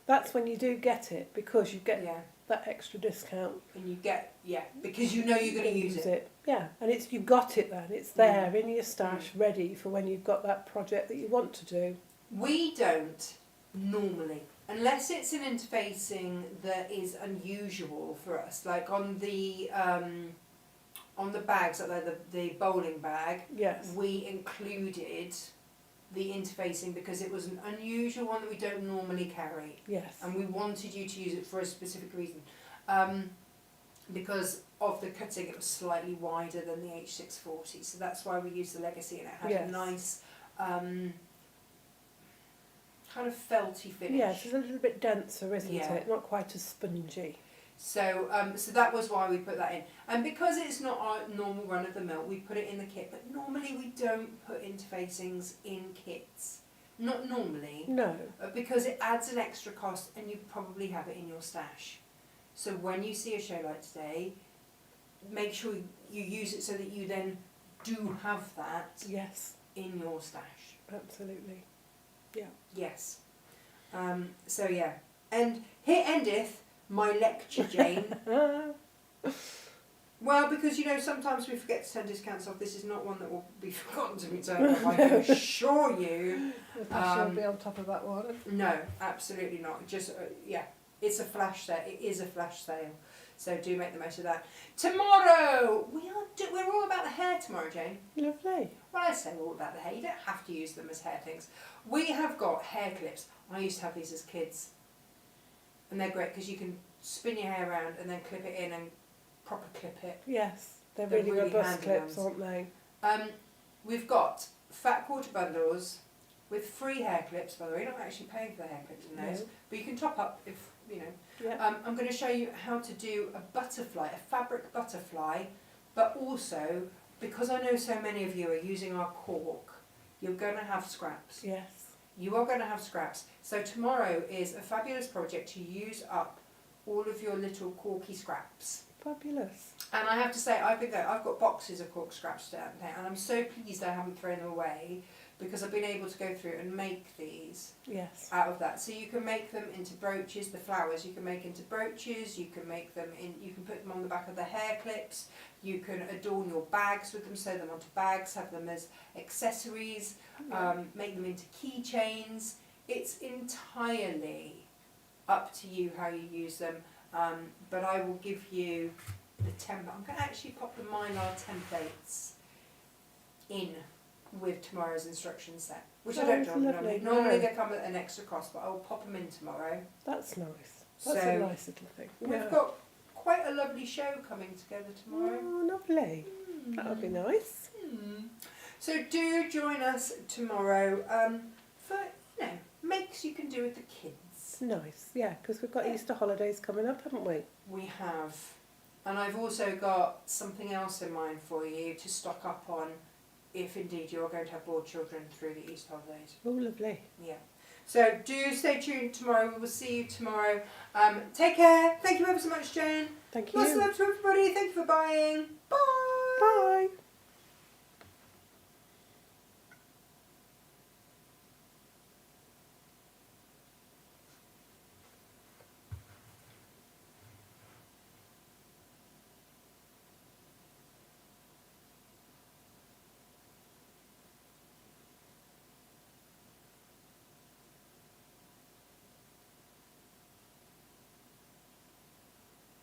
That's when you do get it, because you get Yeah. that extra discount. And you get, because you know you're going to use it. Yeah, and it's you've got it then. It's there in your stash, ready for when you've got that project that you want to do. We don't normally, unless it's an interfacing that is unusual for us, like on the bags, like the bowling bag. Yes. We included the interfacing because it was an unusual one that we don't normally carry. Yes. And we wanted you to use it for a specific reason. Because of the cutting, it was slightly wider than the H640, so that's why we used the Legacy, and it had a nice kind of felty finish. Yes, it's a little bit denser, isn't it? Not quite as spongy. So, so that was why we put that in. And because it's not our normal run of the mill, we put it in the kit. But normally we don't put interfacings in kits. Not normally. No. Because it adds an extra cost and you probably have it in your stash. So when you see a show like today, make sure you use it so that you then do have that Yes, in your stash. absolutely. Yes. So yeah. And here endeth my lecture, Jane. Well, because sometimes we forget to turn discounts off. This is not one that will be forgotten to be turned off, I can assure you. Natasha will be on top of that one. No, absolutely not. Just, it's a flash sale. It is a flash sale. So do make the most of that. Tomorrow, we're all about the hair tomorrow, Jane. Lovely. When I say all about the hair, you don't have to use them as hair things. We have got hair clips. I used to have these as kids. And they're great because you can spin your hair around and then clip it in and proper clip it. Yes, they're They're really really robust handy clips, ones. aren't they? We've got fat quarter bundles with free hair clips, by the way. You're not actually paying for the hair clips in those, No. but you can top up if, Yeah. I'm going to show you how to do a butterfly, a fabric butterfly, but also, because I know so many of you are using our cork, you're going to have scraps. Yes. You are going to have scraps. So tomorrow is a fabulous project to use up all of your little corky scraps. Fabulous. And I have to say, I've got boxes of cork scraps down there, and I'm so pleased I haven't thrown them away because I've been able to go through and make these Yes. out of that. So you can make them into brooches, the flowers you can make into brooches, you can make them in, you can put them on the back of the hair clips, you can adorn your bags with them, sew them onto bags, have them as accessories, make them into keychains. It's entirely up to you how you use them, but I will give you the template. I'm going to actually pop the Mylar templates in with tomorrow's instruction set, which I don't that's do normally. lovely. Normally No. they come at an extra cost, but I will pop them in tomorrow. That's nice. That's So a nice little thing. We've got quite a lovely show coming together tomorrow. Oh, lovely. That would be nice. So do join us tomorrow for makes you can do with the kids. It's nice, yeah, because we've got Yeah. Easter holidays coming up, haven't we? We have, and I've also got something else in mind for you to stock up on if indeed you're going to have more children through the Easter holidays. Oh, lovely. Yeah. So do stay tuned tomorrow. We will see you tomorrow. Take care. Thank you ever so much, Jane. Thank you. Lots of love to everybody. Thank you for buying. Bye.